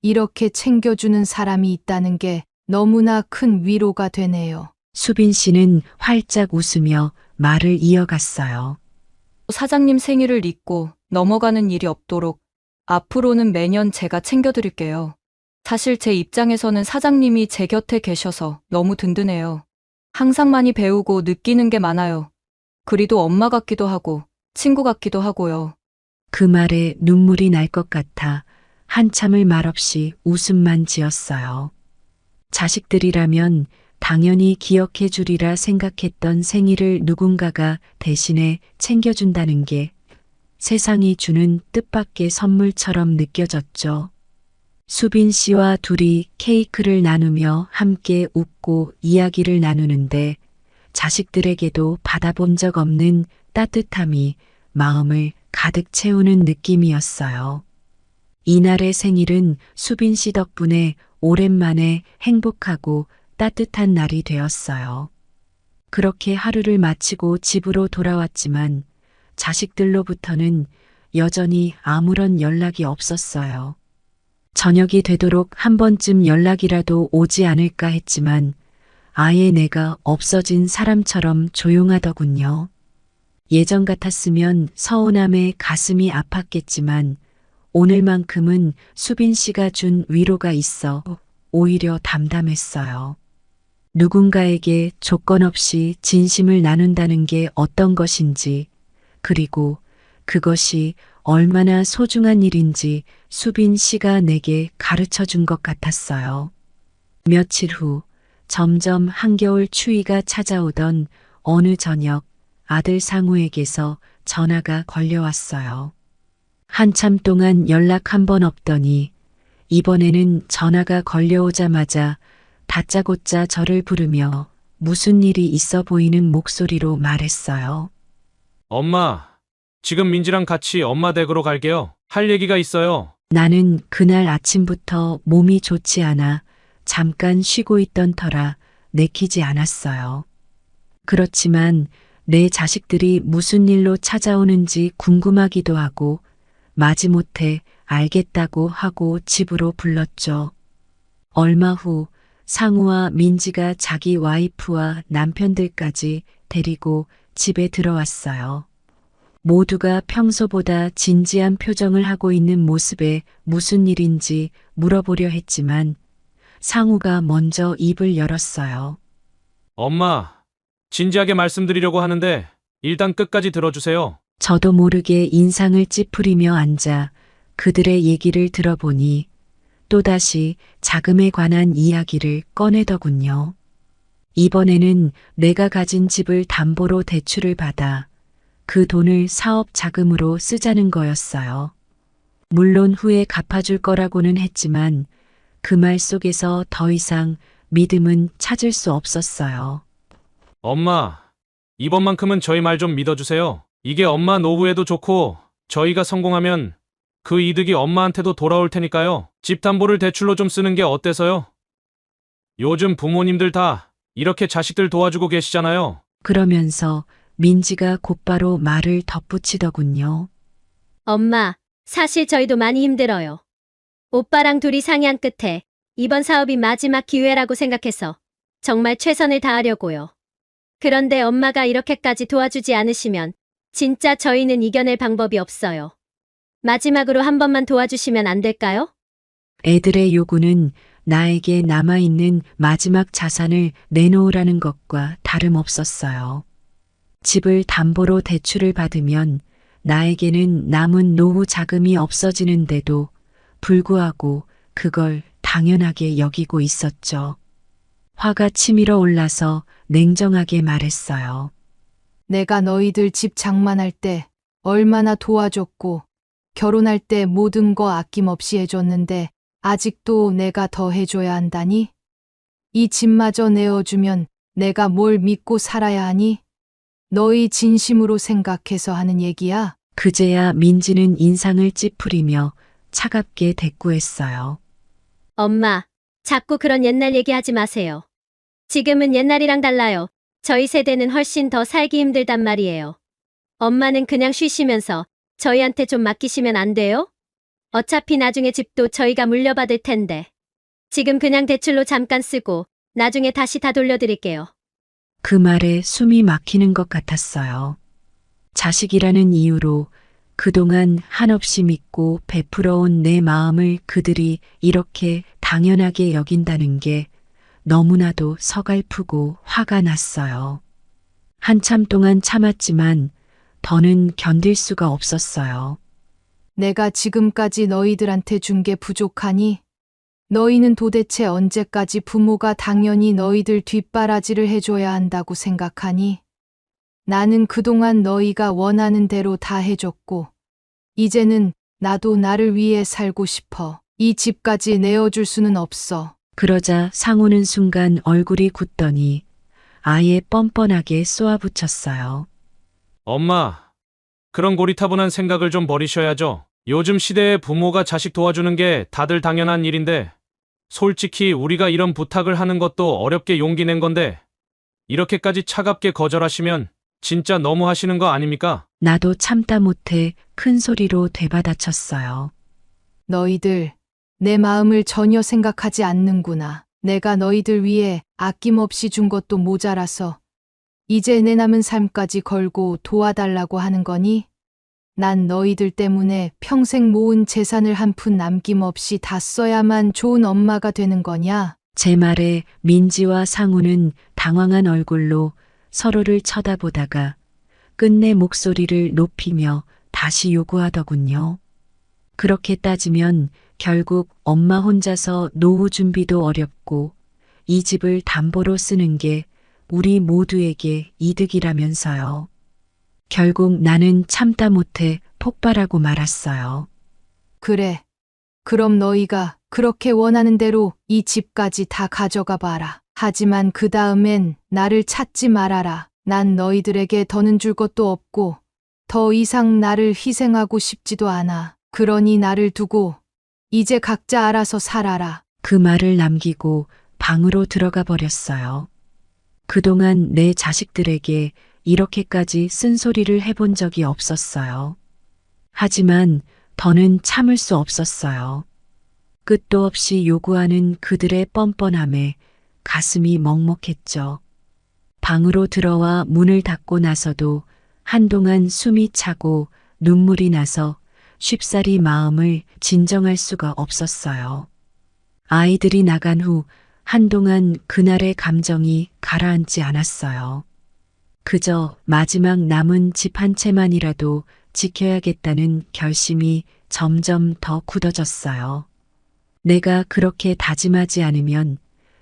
이렇게 챙겨주는 사람이 있다는 게 너무나 큰 위로가 되네요. 수빈 씨는 활짝 웃으며 말을 이어갔어요. 사장님 생일을 잊고 넘어가는 일이 없도록 앞으로는 매년 제가 챙겨드릴게요. 사실 제 입장에서는 사장님이 제 곁에 계셔서 너무 든든해요. 항상 많이 배우고 느끼는 게 많아요. 그리도 엄마 같기도 하고 친구 같기도 하고요. 그 말에 눈물이 날 것 같아 한참을 말없이 웃음만 지었어요. 자식들이라면 당연히 기억해 주리라 생각했던 생일을 누군가가 대신에 챙겨준다는 게 세상이 주는 뜻밖의 선물처럼 느껴졌죠. 수빈 씨와 둘이 케이크를 나누며 함께 웃고 이야기를 나누는데 자식들에게도 받아본 적 없는 따뜻함이 마음을 가득 채우는 느낌이었어요. 이날의 생일은 수빈 씨 덕분에 오랜만에 행복하고 따뜻한 날이 되었어요. 그렇게 하루를 마치고 집으로 돌아왔지만 자식들로부터는 여전히 아무런 연락이 없었어요. 저녁이 되도록 한 번쯤 연락이라도 오지 않을까 했지만 아예 내가 없어진 사람처럼 조용하더군요. 예전 같았으면 서운함에 가슴이 아팠겠지만 오늘만큼은 수빈 씨가 준 위로가 있어 오히려 담담했어요. 누군가에게 조건 없이 진심을 나눈다는 게 어떤 것인지, 그리고 그것이 얼마나 소중한 일인지 수빈 씨가 내게 가르쳐 준 것 같았어요. 며칠 후 점점 한겨울 추위가 찾아오던 어느 저녁 아들 상우에게서 전화가 걸려왔어요. 한참 동안 연락 한 번 없더니 이번에는 전화가 걸려오자마자 다짜고짜 저를 부르며 무슨 일이 있어 보이는 목소리로 말했어요. 엄마, 지금 민지랑 같이 엄마 댁으로 갈게요. 할 얘기가 있어요. 나는 그날 아침부터 몸이 좋지 않아 잠깐 쉬고 있던 터라 내키지 않았어요. 그렇지만 내 자식들이 무슨 일로 찾아오는지 궁금하기도 하고 마지못해 알겠다고 하고 집으로 불렀죠. 얼마 후 상우와 민지가 자기 와이프와 남편들까지 데리고 집에 들어왔어요. 모두가 평소보다 진지한 표정을 하고 있는 모습에 무슨 일인지 물어보려 했지만 상우가 먼저 입을 열었어요. 엄마, 진지하게 말씀드리려고 하는데 일단 끝까지 들어주세요. 저도 모르게 인상을 찌푸리며 앉아 그들의 얘기를 들어보니 또다시 자금에 관한 이야기를 꺼내더군요. 이번에는 내가 가진 집을 담보로 대출을 받아 그 돈을 사업 자금으로 쓰자는 거였어요. 물론 후에 갚아줄 거라고는 했지만 그 말 속에서 더 이상 믿음은 찾을 수 없었어요. 엄마, 이번만큼은 저희 말 좀 믿어주세요. 이게 엄마 노후에도 좋고 저희가 성공하면 그 이득이 엄마한테도 돌아올 테니까요. 집 담보를 대출로 좀 쓰는 게 어때서요? 요즘 부모님들 다 이렇게 자식들 도와주고 계시잖아요. 그러면서 민지가 곧바로 말을 덧붙이더군요. 엄마, 사실 저희도 많이 힘들어요. 오빠랑 둘이 상의한 끝에 이번 사업이 마지막 기회라고 생각해서 정말 최선을 다하려고요. 그런데 엄마가 이렇게까지 도와주지 않으시면 진짜 저희는 이겨낼 방법이 없어요. 마지막으로 한 번만 도와주시면 안 될까요? 애들의 요구는 나에게 남아있는 마지막 자산을 내놓으라는 것과 다름없었어요. 집을 담보로 대출을 받으면 나에게는 남은 노후 자금이 없어지는데도 불구하고 그걸 당연하게 여기고 있었죠. 화가 치밀어 올라서 냉정하게 말했어요. 내가 너희들 집 장만할 때 얼마나 도와줬고 결혼할 때 모든 거 아낌없이 해줬는데 아직도 내가 더 해줘야 한다니? 이 집마저 내어주면 내가 뭘 믿고 살아야 하니? 너희 진심으로 생각해서 하는 얘기야? 그제야 민지는 인상을 찌푸리며 차갑게 대꾸했어요. 엄마, 자꾸 그런 옛날 얘기하지 마세요. 지금은 옛날이랑 달라요. 저희 세대는 훨씬 더 살기 힘들단 말이에요. 엄마는 그냥 쉬시면서 저희한테 좀 맡기시면 안 돼요? 어차피 나중에 집도 저희가 물려받을 텐데. 지금 그냥 대출로 잠깐 쓰고 나중에 다시 다 돌려드릴게요. 그 말에 숨이 막히는 것 같았어요. 자식이라는 이유로 그동안 한없이 믿고 베풀어온 내 마음을 그들이 이렇게 당연하게 여긴다는 게 너무나도 서글프고 화가 났어요. 한참 동안 참았지만 더는 견딜 수가 없었어요. 내가 지금까지 너희들한테 준 게 부족하니? 너희는 도대체 언제까지 부모가 당연히 너희들 뒷바라지를 해줘야 한다고 생각하니? 나는 그동안 너희가 원하는 대로 다 해줬고, 이제는 나도 나를 위해 살고 싶어. 이 집까지 내어줄 수는 없어. 그러자 상우는 순간 얼굴이 굳더니 아예 뻔뻔하게 쏘아붙였어요. 엄마, 그런 고리타분한 생각을 좀 버리셔야죠. 요즘 시대에 부모가 자식 도와주는 게 다들 당연한 일인데 솔직히 우리가 이런 부탁을 하는 것도 어렵게 용기 낸 건데 이렇게까지 차갑게 거절하시면 진짜 너무 하시는 거 아닙니까? 나도 참다 못해 큰 소리로 되받아쳤어요. 너희들, 내 마음을 전혀 생각하지 않는구나. 내가 너희들 위해 아낌없이 준 것도 모자라서 이제 내 남은 삶까지 걸고 도와달라고 하는 거니? 난 너희들 때문에 평생 모은 재산을 한 푼 남김없이 다 써야만 좋은 엄마가 되는 거냐? 제 말에 민지와 상우는 당황한 얼굴로 서로를 쳐다보다가 끝내 목소리를 높이며 다시 요구하더군요. 그렇게 따지면 결국 엄마 혼자서 노후 준비도 어렵고 이 집을 담보로 쓰는 게 우리 모두에게 이득이라면서요. 결국 나는 참다 못해 폭발하고 말았어요. 그래. 그럼 너희가 그렇게 원하는 대로 이 집까지 다 가져가 봐라. 하지만 그 다음엔 나를 찾지 말아라. 난 너희들에게 더는 줄 것도 없고 더 이상 나를 희생하고 싶지도 않아. 그러니 나를 두고 이제 각자 알아서 살아라. 그 말을 남기고 방으로 들어가 버렸어요. 그동안 내 자식들에게 이렇게까지 쓴소리를 해본 적이 없었어요. 하지만 더는 참을 수 없었어요. 끝도 없이 요구하는 그들의 뻔뻔함에 가슴이 먹먹했죠. 방으로 들어와 문을 닫고 나서도 한동안 숨이 차고 눈물이 나서 쉽사리 마음을 진정할 수가 없었어요. 아이들이 나간 후 한동안 그날의 감정이 가라앉지 않았어요. 그저 마지막 남은 집 한 채만이라도 지켜야겠다는 결심이 점점 더 굳어졌어요. 내가 그렇게 다짐하지 않으면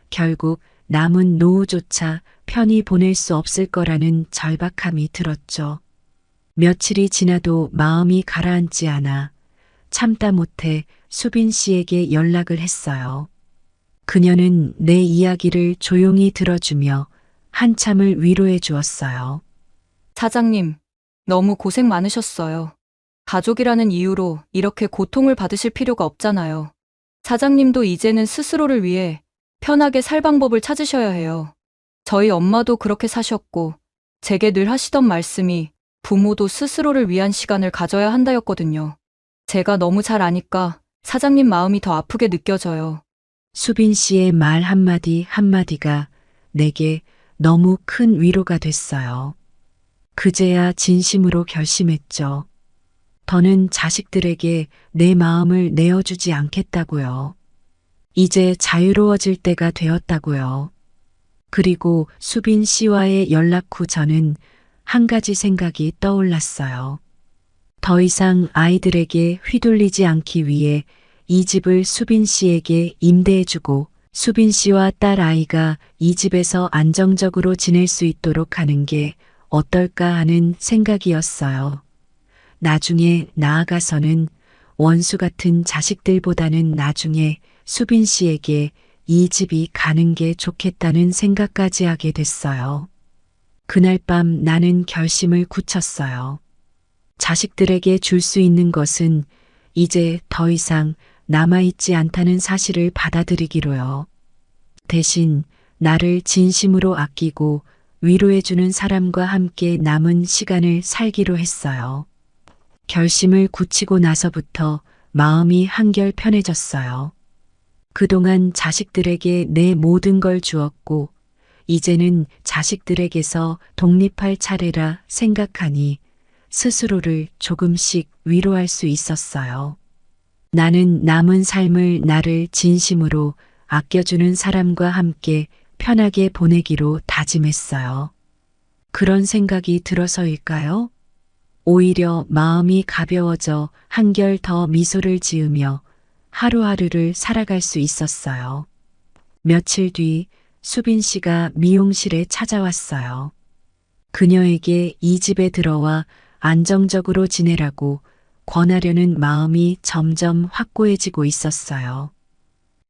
결국 남은 노후조차 편히 보낼 수 없을 거라는 절박함이 들었죠. 며칠이 지나도 마음이 가라앉지 않아 참다 못해 수빈 씨에게 연락을 했어요. 그녀는 내 이야기를 조용히 들어주며 한참을 위로해 주었어요. 사장님, 너무 고생 많으셨어요. 가족이라는 이유로 이렇게 고통을 받으실 필요가 없잖아요. 사장님도 이제는 스스로를 위해 편하게 살 방법을 찾으셔야 해요. 저희 엄마도 그렇게 사셨고, 제게 늘 하시던 말씀이 부모도 스스로를 위한 시간을 가져야 한다였거든요. 제가 너무 잘 아니까 사장님 마음이 더 아프게 느껴져요. 수빈 씨의 말 한마디 한마디가 내게 너무 큰 위로가 됐어요. 그제야 진심으로 결심했죠. 더는 자식들에게 내 마음을 내어주지 않겠다고요. 이제 자유로워질 때가 되었다고요. 그리고 수빈 씨와의 연락 후 저는 한 가지 생각이 떠올랐어요. 더 이상 아이들에게 휘둘리지 않기 위해 이 집을 수빈 씨에게 임대해주고 수빈 씨와 딸 아이가 이 집에서 안정적으로 지낼 수 있도록 하는 게 어떨까 하는 생각이었어요. 나중에 나아가서는 원수 같은 자식들보다는 나중에 수빈 씨에게 이 집이 가는 게 좋겠다는 생각까지 하게 됐어요. 그날 밤 나는 결심을 굳혔어요. 자식들에게 줄 수 있는 것은 이제 더 이상 남아있지 않다는 사실을 받아들이기로요. 대신 나를 진심으로 아끼고 위로해주는 사람과 함께 남은 시간을 살기로 했어요. 결심을 굳히고 나서부터 마음이 한결 편해졌어요. 그동안 자식들에게 내 모든 걸 주었고, 이제는 자식들에게서 독립할 차례라 생각하니 스스로를 조금씩 위로할 수 있었어요. 나는 남은 삶을 나를 진심으로 아껴주는 사람과 함께 편하게 보내기로 다짐했어요. 그런 생각이 들어서일까요? 오히려 마음이 가벼워져 한결 더 미소를 지으며 하루하루를 살아갈 수 있었어요. 며칠 뒤 수빈 씨가 미용실에 찾아왔어요. 그녀에게 이 집에 들어와 안정적으로 지내라고 권하려는 마음이 점점 확고해지고 있었어요.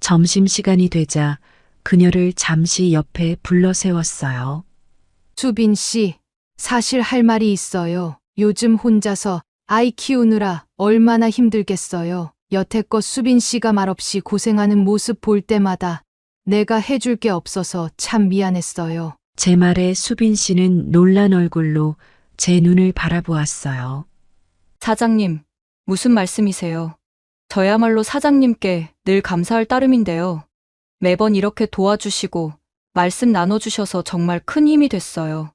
점심시간이 되자 그녀를 잠시 옆에 불러 세웠어요. 수빈 씨, 사실 할 말이 있어요. 요즘 혼자서 아이 키우느라 얼마나 힘들겠어요. 여태껏 수빈 씨가 말없이 고생하는 모습 볼 때마다 내가 해줄 게 없어서 참 미안했어요. 제 말에 수빈 씨는 놀란 얼굴로 제 눈을 바라보았어요. 사장님, 무슨 말씀이세요? 저야말로 사장님께 늘 감사할 따름인데요. 매번 이렇게 도와주시고 말씀 나눠주셔서 정말 큰 힘이 됐어요.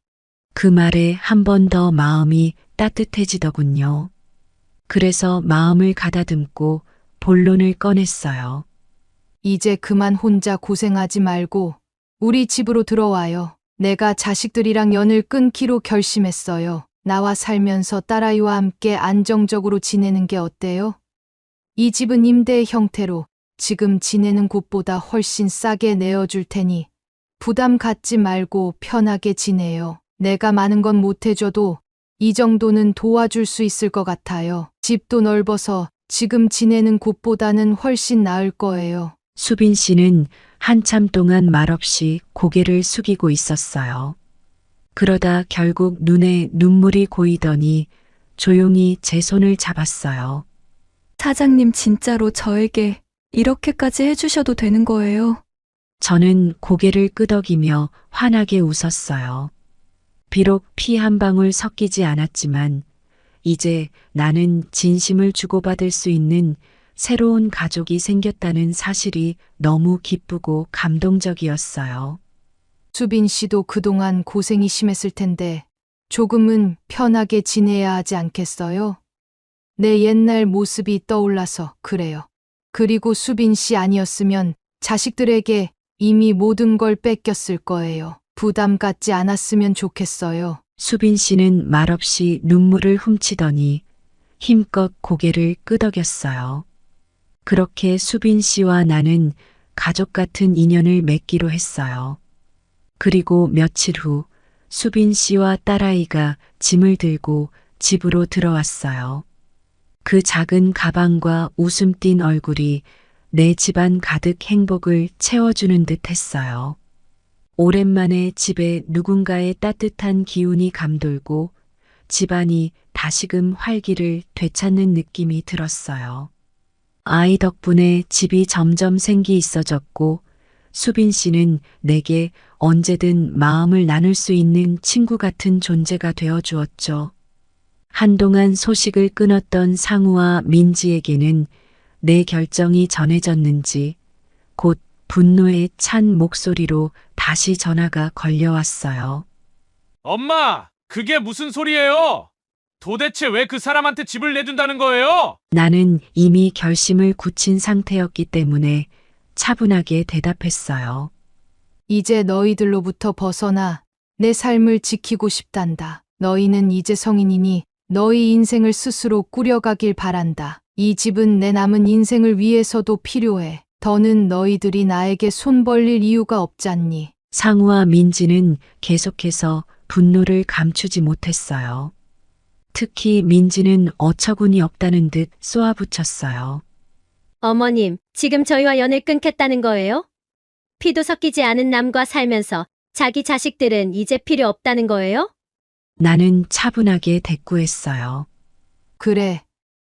그 말에 한 번 더 마음이 따뜻해지더군요. 그래서 마음을 가다듬고 본론을 꺼냈어요. 이제 그만 혼자 고생하지 말고 우리 집으로 들어와요. 내가 자식들이랑 연을 끊기로 결심했어요. 나와 살면서 딸아이와 함께 안정적으로 지내는 게 어때요? 이 집은 임대의 형태로 지금 지내는 곳보다 훨씬 싸게 내어줄 테니 부담 갖지 말고 편하게 지내요. 내가 많은 건 못 해줘도 이 정도는 도와줄 수 있을 것 같아요. 집도 넓어서 지금 지내는 곳보다는 훨씬 나을 거예요. 수빈 씨는 한참 동안 말없이 고개를 숙이고 있었어요. 그러다 결국 눈에 눈물이 고이더니 조용히 제 손을 잡았어요. 사장님 진짜로 저에게 이렇게까지 해주셔도 되는 거예요? 저는 고개를 끄덕이며 환하게 웃었어요. 비록 피 한 방울 섞이지 않았지만 이제 나는 진심을 주고받을 수 있는 새로운 가족이 생겼다는 사실이 너무 기쁘고 감동적이었어요. 수빈 씨도 그동안 고생이 심했을 텐데 조금은 편하게 지내야 하지 않겠어요? 내 옛날 모습이 떠올라서 그래요. 그리고 수빈 씨 아니었으면 자식들에게 이미 모든 걸 뺏겼을 거예요. 부담 갖지 않았으면 좋겠어요. 수빈 씨는 말없이 눈물을 훔치더니 힘껏 고개를 끄덕였어요. 그렇게 수빈 씨와 나는 가족 같은 인연을 맺기로 했어요. 그리고 며칠 후 수빈 씨와 딸아이가 짐을 들고 집으로 들어왔어요. 그 작은 가방과 웃음 띤 얼굴이 내 집안 가득 행복을 채워주는 듯 했어요. 오랜만에 집에 누군가의 따뜻한 기운이 감돌고 집안이 다시금 활기를 되찾는 느낌이 들었어요. 아이 덕분에 집이 점점 생기 있어졌고 수빈 씨는 내게 언제든 마음을 나눌 수 있는 친구 같은 존재가 되어 주었죠. 한동안 소식을 끊었던 상우와 민지에게는 내 결정이 전해졌는지 곧 분노에 찬 목소리로 다시 전화가 걸려왔어요. 엄마, 그게 무슨 소리예요? 도대체 왜 그 사람한테 집을 내준다는 거예요? 나는 이미 결심을 굳힌 상태였기 때문에 차분하게 대답했어요. 이제 너희들로부터 벗어나 내 삶을 지키고 싶단다. 너희는 이제 성인이니 너희 인생을 스스로 꾸려가길 바란다. 이 집은 내 남은 인생을 위해서도 필요해. 더는 너희들이 나에게 손 벌릴 이유가 없잖니. 상우와 민지는 계속해서 분노를 감추지 못했어요. 특히 민지는 어처구니 없다는 듯 쏘아붙였어요. 어머님, 지금 저희와 연을 끊겠다는 거예요? 피도 섞이지 않은 남과 살면서 자기 자식들은 이제 필요 없다는 거예요? 나는 차분하게 대꾸했어요. 그래.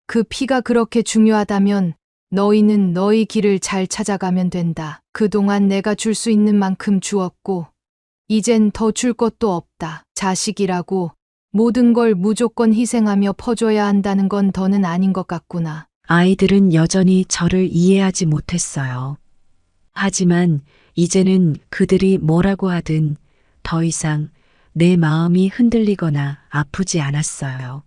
그 피가 그렇게 중요하다면 너희는 너희 길을 잘 찾아가면 된다. 그동안 내가 줄 수 있는 만큼 주었고 이젠 더 줄 것도 없다. 자식이라고 모든 걸 무조건 희생하며 퍼줘야 한다는 건 더는 아닌 것 같구나. 아이들은 여전히 저를 이해하지 못했어요. 하지만 이제는 그들이 뭐라고 하든 더 이상 내 마음이 흔들리거나 아프지 않았어요.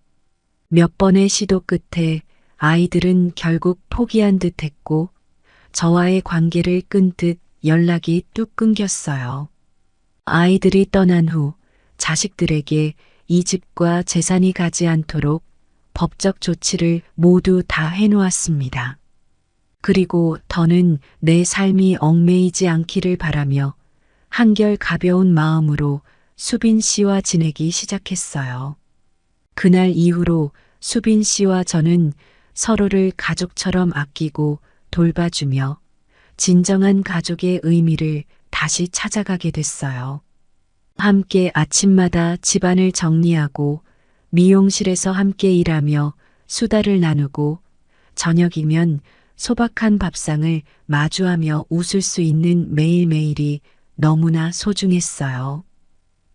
몇 번의 시도 끝에 아이들은 결국 포기한 듯 했고 저와의 관계를 끊듯 연락이 뚝 끊겼어요. 아이들이 떠난 후 자식들에게 이 집과 재산이 가지 않도록 법적 조치를 모두 다 해놓았습니다. 그리고 더는 내 삶이 얽매이지 않기를 바라며 한결 가벼운 마음으로 수빈 씨와 지내기 시작했어요. 그날 이후로 수빈 씨와 저는 서로를 가족처럼 아끼고 돌봐주며 진정한 가족의 의미를 다시 찾아가게 됐어요. 함께 아침마다 집안을 정리하고 미용실에서 함께 일하며 수다를 나누고 저녁이면 소박한 밥상을 마주하며 웃을 수 있는 매일매일이 너무나 소중했어요.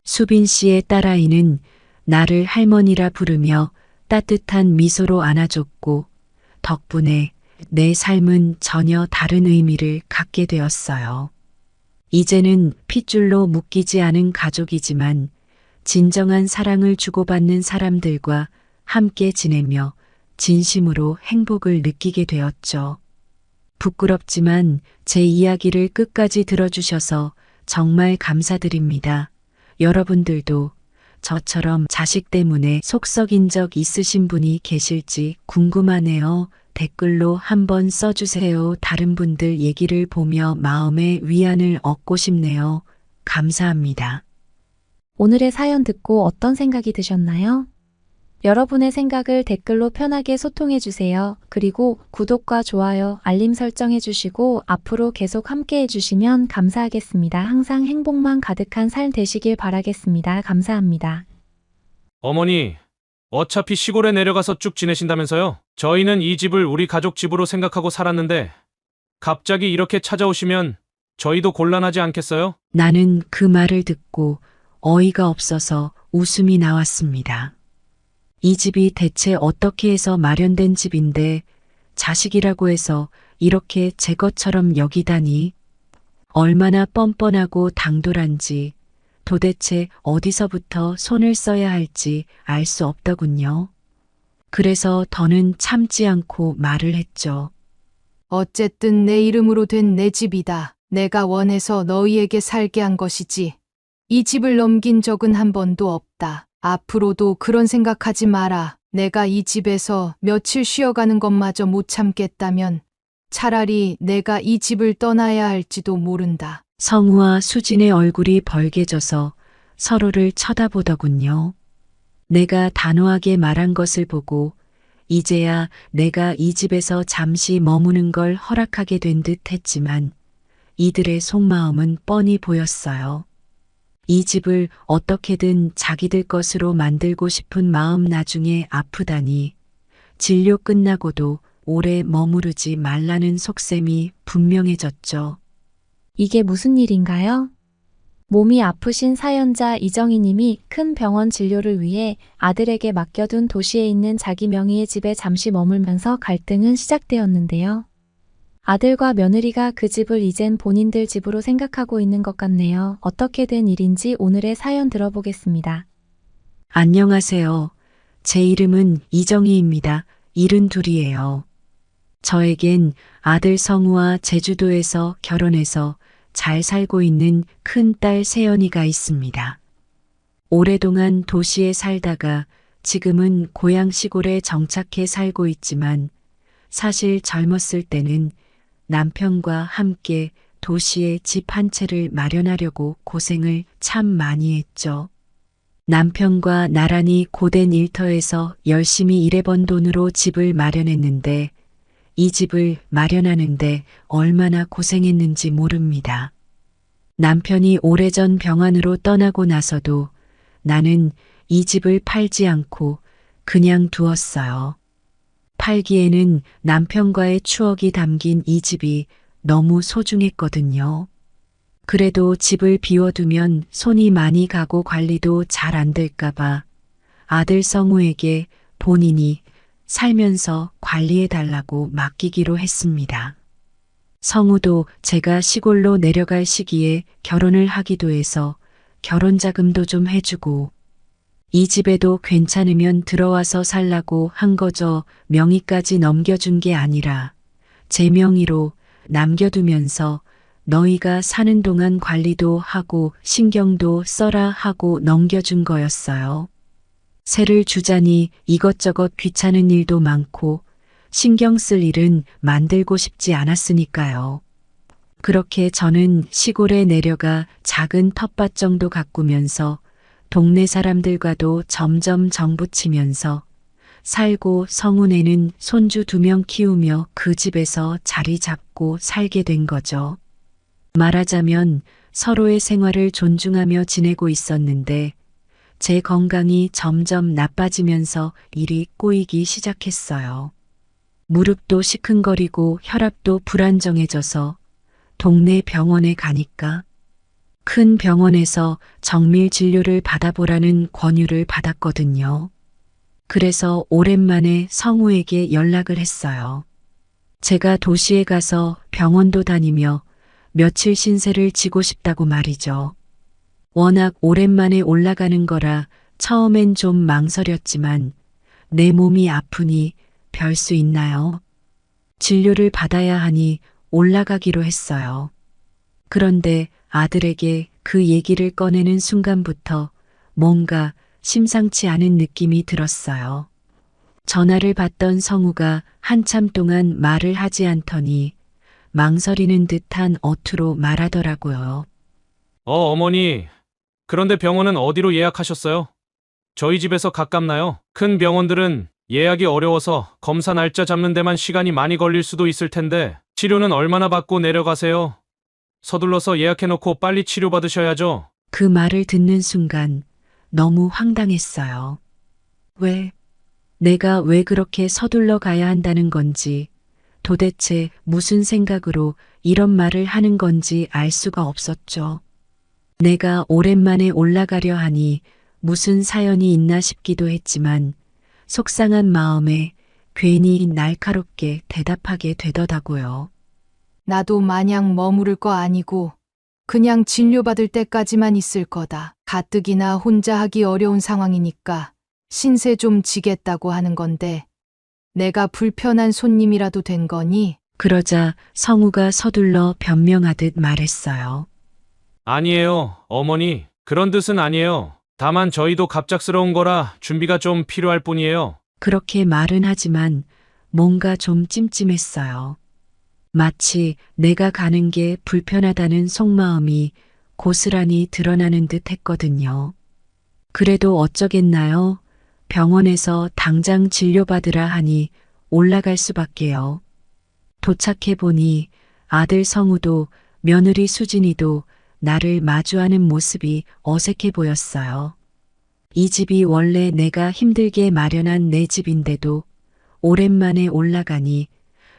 수빈 씨의 딸아이는 나를 할머니라 부르며 따뜻한 미소로 안아줬고 덕분에 내 삶은 전혀 다른 의미를 갖게 되었어요. 이제는 핏줄로 묶이지 않은 가족이지만 진정한 사랑을 주고받는 사람들과 함께 지내며 진심으로 행복을 느끼게 되었죠. 부끄럽지만 제 이야기를 끝까지 들어주셔서 정말 감사드립니다. 여러분들도 저처럼 자식 때문에 속 썩인 적 있으신 분이 계실지 궁금하네요. 댓글로 한번 써주세요. 다른 분들 얘기를 보며 마음의 위안을 얻고 싶네요. 감사합니다. 오늘의 사연 듣고 어떤 생각이 드셨나요? 여러분의 생각을 댓글로 편하게 소통해 주세요. 그리고 구독과 좋아요, 알림 설정해 주시고 앞으로 계속 함께 해주시면 감사하겠습니다. 항상 행복만 가득한 삶 되시길 바라겠습니다. 감사합니다. 어머니, 어차피 시골에 내려가서 쭉 지내신다면서요? 저희는 이 집을 우리 가족 집으로 생각하고 살았는데 갑자기 이렇게 찾아오시면 저희도 곤란하지 않겠어요? 나는 그 말을 듣고 어이가 없어서 웃음이 나왔습니다. 이 집이 대체 어떻게 해서 마련된 집인데 자식이라고 해서 이렇게 제 것처럼 여기다니. 얼마나 뻔뻔하고 당돌한지 도대체 어디서부터 손을 써야 할지 알 수 없더군요. 그래서 더는 참지 않고 말을 했죠. 어쨌든 내 이름으로 된 내 집이다. 내가 원해서 너희에게 살게 한 것이지. 이 집을 넘긴 적은 한 번도 없다. 앞으로도 그런 생각하지 마라. 내가 이 집에서 며칠 쉬어가는 것마저 못 참겠다면 차라리 내가 이 집을 떠나야 할지도 모른다. 성우와 수진의 얼굴이 벌개져서 서로를 쳐다보더군요. 내가 단호하게 말한 것을 보고 이제야 내가 이 집에서 잠시 머무는 걸 허락하게 된 듯 했지만 이들의 속마음은 뻔히 보였어요. 이 집을 어떻게든 자기들 것으로 만들고 싶은 마음 나중에 아프다니 진료 끝나고도 오래 머무르지 말라는 속셈이 분명해졌죠. 이게 무슨 일인가요? 몸이 아프신 사연자 이정희 님이 큰 병원 진료를 위해 아들에게 맡겨둔 도시에 있는 자기 명의의 집에 잠시 머물면서 갈등은 시작되었는데요. 아들과 며느리가 그 집을 이젠 본인들 집으로 생각하고 있는 것 같네요. 어떻게 된 일인지 오늘의 사연 들어보겠습니다. 안녕하세요. 제 이름은 이정희입니다. 72이에요. 저에겐 아들 성우와 제주도에서 결혼해서 잘 살고 있는 큰딸 세연이가 있습니다. 오랫동안 도시에 살다가 지금은 고향 시골에 정착해 살고 있지만 사실 젊었을 때는 남편과 함께 도시에 집 한 채를 마련하려고 고생을 참 많이 했죠. 남편과 나란히 고된 일터에서 열심히 일해번 돈으로 집을 마련했는데 이 집을 마련하는데 얼마나 고생했는지 모릅니다. 남편이 오래전 병환으로 떠나고 나서도 나는 이 집을 팔지 않고 그냥 두었어요. 팔기에는 남편과의 추억이 담긴 이 집이 너무 소중했거든요. 그래도 집을 비워두면 손이 많이 가고 관리도 잘 안 될까봐 아들 성우에게 본인이 살면서 관리해달라고 맡기기로 했습니다. 성우도 제가 시골로 내려갈 시기에 결혼을 하기도 해서 결혼 자금도 좀 해주고 이 집에도 괜찮으면 들어와서 살라고 한 거죠. 명의까지 넘겨준 게 아니라 제 명의로 남겨두면서 너희가 사는 동안 관리도 하고 신경도 써라 하고 넘겨준 거였어요. 세를 주자니 이것저것 귀찮은 일도 많고 신경 쓸 일은 만들고 싶지 않았으니까요. 그렇게 저는 시골에 내려가 작은 텃밭 정도 가꾸면서 동네 사람들과도 점점 정붙이면서 살고 성운에는 손주 2명 키우며 그 집에서 자리 잡고 살게 된 거죠. 말하자면 서로의 생활을 존중하며 지내고 있었는데 제 건강이 점점 나빠지면서 일이 꼬이기 시작했어요. 무릎도 시큰거리고 혈압도 불안정해져서 동네 병원에 가니까 큰 병원에서 정밀 진료를 받아보라는 권유를 받았거든요. 그래서 오랜만에 성우에게 연락을 했어요. 제가 도시에 가서 병원도 다니며 며칠 신세를 지고 싶다고 말이죠. 워낙 오랜만에 올라가는 거라 처음엔 좀 망설였지만 내 몸이 아프니 별 수 있나요? 진료를 받아야 하니 올라가기로 했어요. 그런데 아들에게 그 얘기를 꺼내는 순간부터 뭔가 심상치 않은 느낌이 들었어요. 전화를 받던 성우가 한참 동안 말을 하지 않더니 망설이는 듯한 어투로 말하더라고요. 어머니. 그런데 병원은 어디로 예약하셨어요? 저희 집에서 가깝나요? 큰 병원들은 예약이 어려워서 검사 날짜 잡는 데만 시간이 많이 걸릴 수도 있을 텐데 치료는 얼마나 받고 내려가세요? 서둘러서 예약해놓고 빨리 치료받으셔야죠. 그 말을 듣는 순간 너무 황당했어요. 내가 왜 그렇게 서둘러 가야 한다는 건지, 도대체 무슨 생각으로 이런 말을 하는 건지 알 수가 없었죠. 내가 오랜만에 올라가려 하니 무슨 사연이 있나 싶기도 했지만 속상한 마음에 괜히 날카롭게 대답하게 되더라고요. 나도 마냥 머무를 거 아니고 그냥 진료받을 때까지만 있을 거다. 가뜩이나 혼자 하기 어려운 상황이니까 신세 좀 지겠다고 하는 건데 내가 불편한 손님이라도 된 거니? 그러자 성우가 서둘러 변명하듯 말했어요. 아니에요, 어머니. 그런 뜻은 아니에요. 다만 저희도 갑작스러운 거라 준비가 좀 필요할 뿐이에요. 그렇게 말은 하지만 뭔가 좀 찜찜했어요. 마치 내가 가는 게 불편하다는 속마음이 고스란히 드러나는 듯 했거든요. 그래도 어쩌겠나요? 병원에서 당장 진료받으라 하니 올라갈 수밖에요. 도착해 보니 아들 성우도 며느리 수진이도 나를 마주하는 모습이 어색해 보였어요. 이 집이 원래 내가 힘들게 마련한 내 집인데도 오랜만에 올라가니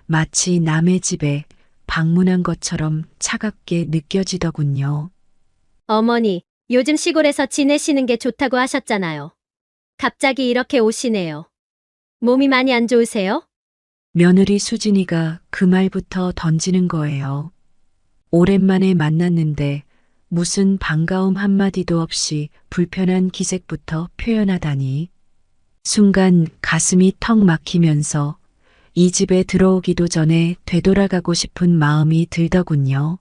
마치 남의 집에 방문한 것처럼 차갑게 느껴지더군요. 어머니, 요즘 시골에서 지내시는 게 좋다고 하셨잖아요. 갑자기 이렇게 오시네요. 몸이 많이 안 좋으세요? 며느리 수진이가 그 말부터 던지는 거예요. 오랜만에 만났는데 무슨 반가움 한마디도 없이 불편한 기색부터 표현하다니. 순간 가슴이 턱 막히면서 이 집에 들어오기도 전에 되돌아가고 싶은 마음이 들더군요.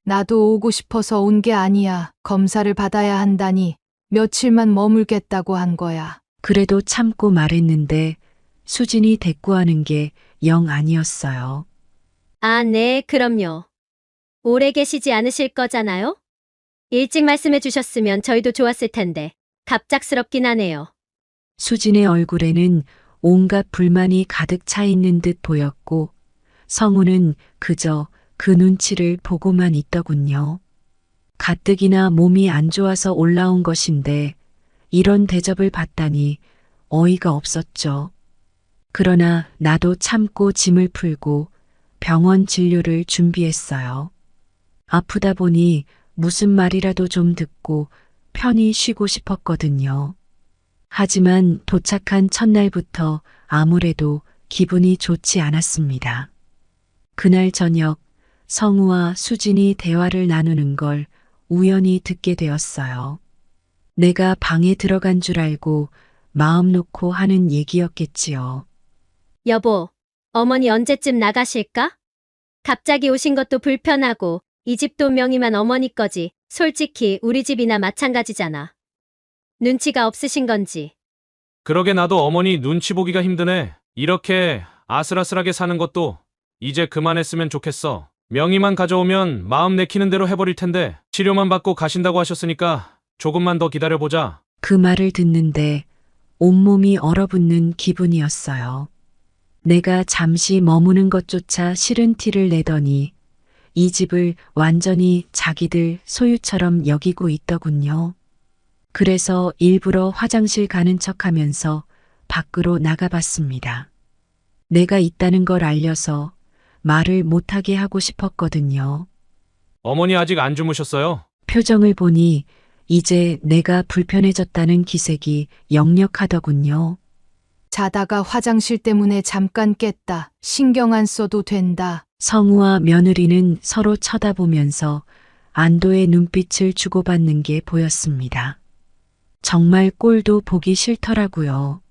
나도 오고 싶어서 온 게 아니야. 검사를 받아야 한다니 며칠만 머물겠다고 한 거야. 그래도 참고 말했는데 수진이 대꾸하는 게 영 아니었어요. 아, 네, 그럼요. 오래 계시지 않으실 거잖아요? 일찍 말씀해 주셨으면 저희도 좋았을 텐데 갑작스럽긴 하네요. 수진의 얼굴에는 온갖 불만이 가득 차 있는 듯 보였고 성우는 그저 그 눈치를 보고만 있더군요. 가뜩이나 몸이 안 좋아서 올라온 것인데 이런 대접을 받다니 어이가 없었죠. 그러나 나도 참고 짐을 풀고 병원 진료를 준비했어요. 아프다 보니 무슨 말이라도 좀 듣고 편히 쉬고 싶었거든요. 하지만 도착한 첫날부터 아무래도 기분이 좋지 않았습니다. 그날 저녁 성우와 수진이 대화를 나누는 걸 우연히 듣게 되었어요. 내가 방에 들어간 줄 알고 마음 놓고 하는 얘기였겠지요. 여보, 어머니 언제쯤 나가실까? 갑자기 오신 것도 불편하고 이 집도 명의만 어머니 거지. 솔직히 우리 집이나 마찬가지잖아. 눈치가 없으신 건지. 그러게 나도 어머니 눈치 보기가 힘드네. 이렇게 아슬아슬하게 사는 것도 이제 그만했으면 좋겠어. 명의만 가져오면 마음 내키는 대로 해버릴 텐데 치료만 받고 가신다고 하셨으니까 조금만 더 기다려보자. 그 말을 듣는데 온몸이 얼어붙는 기분이었어요. 내가 잠시 머무는 것조차 싫은 티를 내더니 이 집을 완전히 자기들 소유처럼 여기고 있더군요. 그래서 일부러 화장실 가는 척하면서 밖으로 나가봤습니다. 내가 있다는 걸 알려서 말을 못하게 하고 싶었거든요. 어머니 아직 안 주무셨어요? 표정을 보니 이제 내가 불편해졌다는 기색이 역력하더군요. 자다가 화장실 때문에 잠깐 깼다. 신경 안 써도 된다. 성우와 며느리는 서로 쳐다보면서 안도의 눈빛을 주고받는 게 보였습니다. 정말 꼴도 보기 싫더라고요.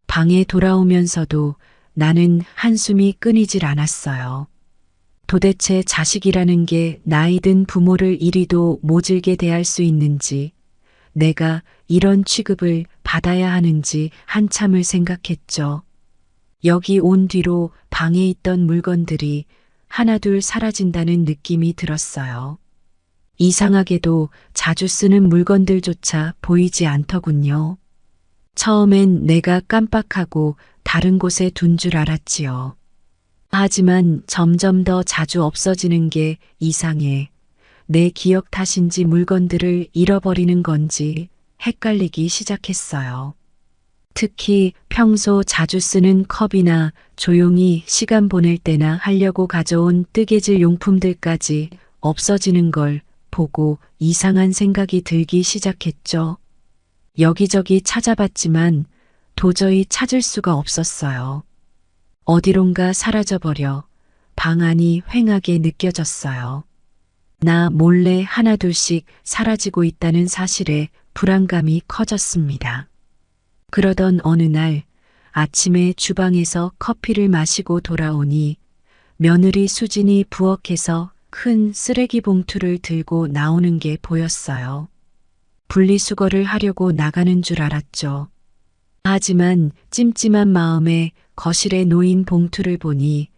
방에 돌아오면서도 나는 한숨이 끊이질 않았어요. 도대체 자식이라는 게 나이 든 부모를 이리도 모질게 대할 수 있는지, 내가 이런 취급을 받아야 하는지 한참을 생각했죠. 여기 온 뒤로 방에 있던 물건들이 하나둘 사라진다는 느낌이 들었어요. 이상하게도 자주 쓰는 물건들조차 보이지 않더군요. 처음엔 내가 깜빡하고 다른 곳에 둔 줄 알았지요. 하지만 점점 더 자주 없어지는 게 이상해. 내 기억 탓인지 물건들을 잃어버리는 건지 헷갈리기 시작했어요. 특히 평소 자주 쓰는 컵이나 조용히 시간 보낼 때나 하려고 가져온 뜨개질 용품들까지 없어지는 걸 보고 이상한 생각이 들기 시작했죠. 여기저기 찾아봤지만 도저히 찾을 수가 없었어요. 어디론가 사라져버려 방 안이 휑하게 느껴졌어요. 나 몰래 하나둘씩 사라지고 있다는 사실에 불안감이 커졌습니다. 그러던 어느 날 아침에 주방에서 커피를 마시고 돌아오니 며느리 수진이 부엌에서 큰 쓰레기 봉투를 들고 나오는 게 보였어요. 분리수거를 하려고 나가는 줄 알았죠. 하지만 찜찜한 마음에 거실에 놓인 봉투를 보니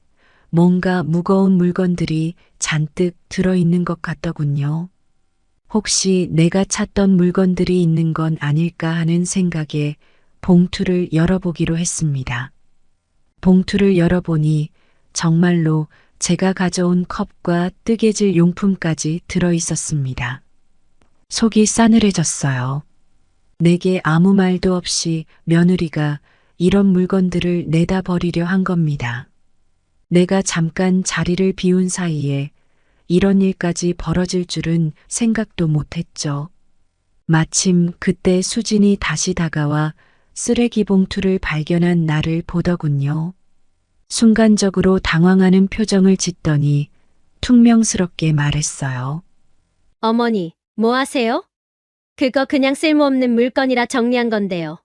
뭔가 무거운 물건들이 잔뜩 들어있는 것 같더군요. 혹시 내가 찾던 물건들이 있는 건 아닐까 하는 생각에 봉투를 열어보기로 했습니다. 봉투를 열어보니 정말로 제가 가져온 컵과 뜨개질 용품까지 들어있었습니다. 속이 싸늘해졌어요. 내게 아무 말도 없이 며느리가 이런 물건들을 내다 버리려 한 겁니다. 내가 잠깐 자리를 비운 사이에 이런 일까지 벌어질 줄은 생각도 못했죠. 마침 그때 수진이 다시 다가와 쓰레기 봉투를 발견한 나를 보더군요. 순간적으로 당황하는 표정을 짓더니 퉁명스럽게 말했어요. 어머니, 뭐 하세요? 그거 그냥 쓸모없는 물건이라 정리한 건데요.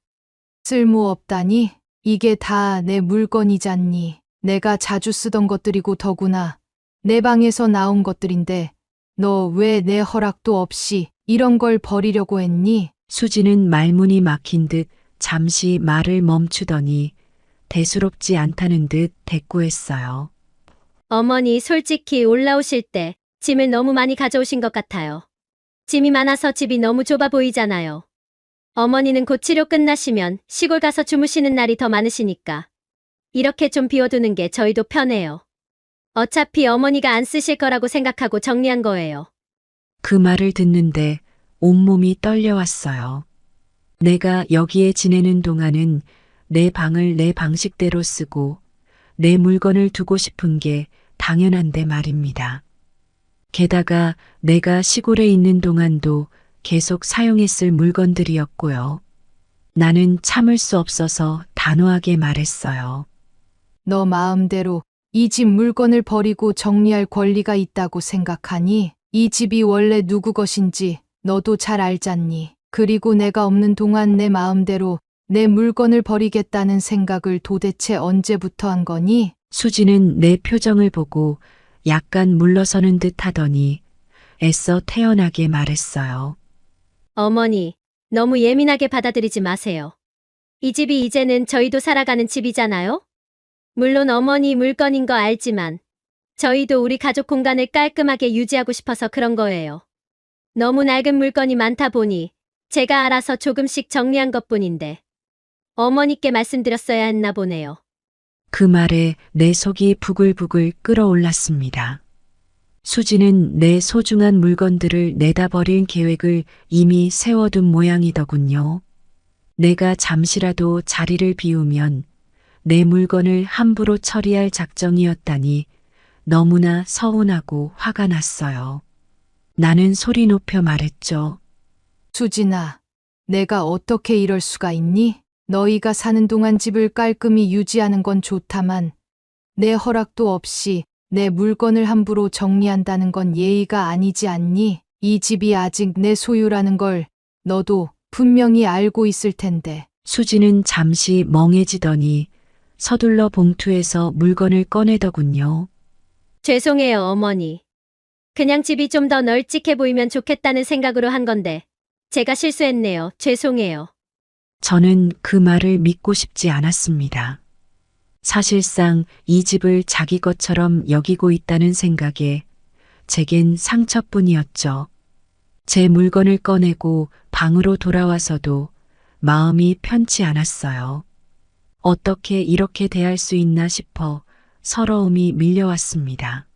쓸모없다니? 이게 다 내 물건이잖니. 내가 자주 쓰던 것들이고 더구나 내 방에서 나온 것들인데 너 왜 내 허락도 없이 이런 걸 버리려고 했니? 수지는 말문이 막힌 듯 잠시 말을 멈추더니 대수롭지 않다는 듯 대꾸했어요. 어머니, 솔직히 올라오실 때 짐을 너무 많이 가져오신 것 같아요. 짐이 많아서 집이 너무 좁아 보이잖아요. 어머니는 곧 치료 끝나시면 시골 가서 주무시는 날이 더 많으시니까 이렇게 좀 비워두는 게 저희도 편해요. 어차피 어머니가 안 쓰실 거라고 생각하고 정리한 거예요. 그 말을 듣는데 온몸이 떨려왔어요. 내가 여기에 지내는 동안은 내 방을 내 방식대로 쓰고 내 물건을 두고 싶은 게 당연한데 말입니다. 게다가 내가 시골에 있는 동안도 계속 사용했을 물건들이었고요. 나는 참을 수 없어서 단호하게 말했어요. 너 마음대로 이 집 물건을 버리고 정리할 권리가 있다고 생각하니? 이 집이 원래 누구 것인지 너도 잘 알잖니. 그리고 내가 없는 동안 내 마음대로 내 물건을 버리겠다는 생각을 도대체 언제부터 한 거니? 수지는 내 표정을 보고 약간 물러서는 듯 하더니 애써 태연하게 말했어요. 어머니, 너무 예민하게 받아들이지 마세요. 이 집이 이제는 저희도 살아가는 집이잖아요? 물론 어머니 물건인 거 알지만 저희도 우리 가족 공간을 깔끔하게 유지하고 싶어서 그런 거예요. 너무 낡은 물건이 많다 보니 제가 알아서 조금씩 정리한 것뿐인데 어머니께 말씀드렸어야 했나 보네요. 그 말에 내 속이 부글부글 끓어올랐습니다. 수지는 내 소중한 물건들을 내다 버릴 계획을 이미 세워둔 모양이더군요. 내가 잠시라도 자리를 비우면 내 물건을 함부로 처리할 작정이었다니 너무나 서운하고 화가 났어요. 나는 소리 높여 말했죠. 수진아, 내가 어떻게 이럴 수가 있니? 너희가 사는 동안 집을 깔끔히 유지하는 건 좋다만 내 허락도 없이 내 물건을 함부로 정리한다는 건 예의가 아니지 않니? 이 집이 아직 내 소유라는 걸 너도 분명히 알고 있을 텐데. 수지는 잠시 멍해지더니 서둘러 봉투에서 물건을 꺼내더군요. 죄송해요, 어머니. 그냥 집이 좀 더 널찍해 보이면 좋겠다는 생각으로 한 건데 제가 실수했네요. 죄송해요. 저는 그 말을 믿고 싶지 않았습니다. 사실상 이 집을 자기 것처럼 여기고 있다는 생각에 제겐 상처뿐이었죠. 제 물건을 꺼내고 방으로 돌아와서도 마음이 편치 않았어요. 어떻게 이렇게 대할 수 있나 싶어 서러움이 밀려왔습니다.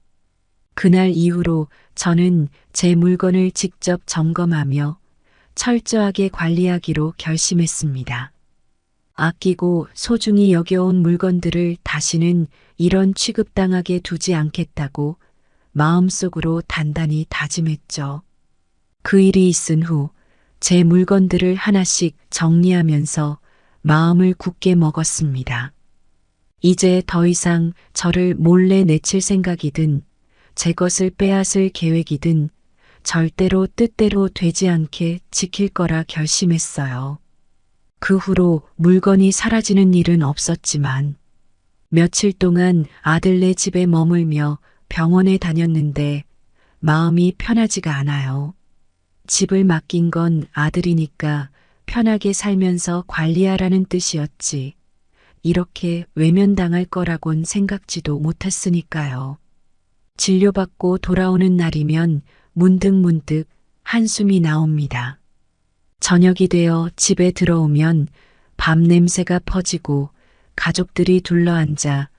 그날 이후로 저는 제 물건을 직접 점검하며 철저하게 관리하기로 결심했습니다. 아끼고 소중히 여겨온 물건들을 다시는 이런 취급당하게 두지 않겠다고 마음속으로 단단히 다짐했죠. 그 일이 있은 후 제 물건들을 하나씩 정리하면서 마음을 굳게 먹었습니다. 이제 더 이상 저를 몰래 내칠 생각이든 제 것을 빼앗을 계획이든 절대로 뜻대로 되지 않게 지킬 거라 결심했어요. 그 후로 물건이 사라지는 일은 없었지만 며칠 동안 아들네 집에 머물며 병원에 다녔는데 마음이 편하지가 않아요. 집을 맡긴 건 아들이니까 편하게 살면서 관리하라는 뜻이었지. 이렇게 외면당할 거라곤 생각지도 못했으니까요. 진료받고 돌아오는 날이면 문득문득 한숨이 나옵니다. 저녁이 되어 집에 들어오면 밥 냄새가 퍼지고 가족들이 둘러앉아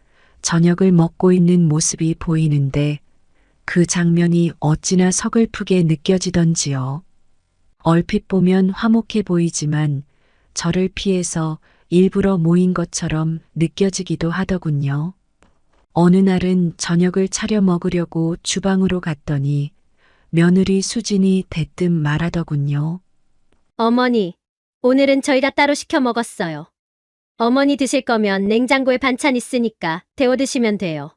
저녁을 먹고 있는 모습이 보이는데 그 장면이 어찌나 서글프게 느껴지던지요. 얼핏 보면 화목해 보이지만 저를 피해서 일부러 모인 것처럼 느껴지기도 하더군요. 어느 날은 저녁을 차려 먹으려고 주방으로 갔더니 며느리 수진이 대뜸 말하더군요. 어머니, 오늘은 저희가 따로 시켜 먹었어요. 어머니 드실 거면 냉장고에 반찬 있으니까 데워 드시면 돼요.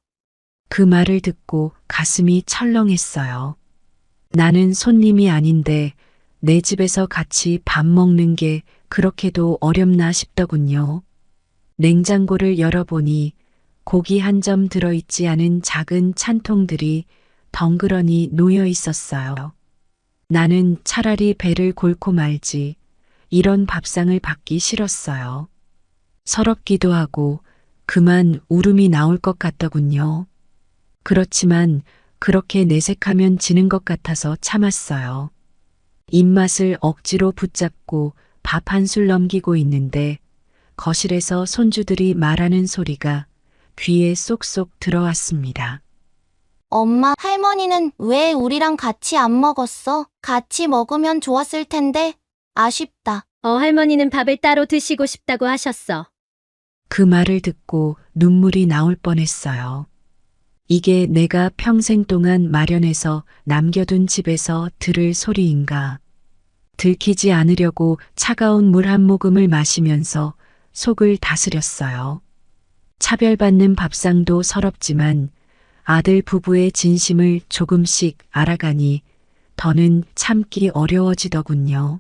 그 말을 듣고 가슴이 철렁했어요. 나는 손님이 아닌데 내 집에서 같이 밥 먹는 게 그렇게도 어렵나 싶더군요. 냉장고를 열어보니 고기 한 점 들어있지 않은 작은 찬통들이 덩그러니 놓여 있었어요. 나는 차라리 배를 골고 말지 이런 밥상을 받기 싫었어요. 서럽기도 하고 그만 울음이 나올 것 같더군요. 그렇지만 그렇게 내색하면 지는 것 같아서 참았어요. 입맛을 억지로 붙잡고 밥 한 술 넘기고 있는데 거실에서 손주들이 말하는 소리가 귀에 쏙쏙 들어왔습니다. 엄마, 할머니는 왜 우리랑 같이 안 먹었어? 같이 먹으면 좋았을 텐데. 아쉽다. 할머니는 밥을 따로 드시고 싶다고 하셨어. 그 말을 듣고 눈물이 나올 뻔했어요. 이게 내가 평생 동안 마련해서 남겨둔 집에서 들을 소리인가. 들키지 않으려고 차가운 물 한 모금을 마시면서 속을 다스렸어요. 차별받는 밥상도 서럽지만 아들 부부의 진심을 조금씩 알아가니 더는 참기 어려워지더군요.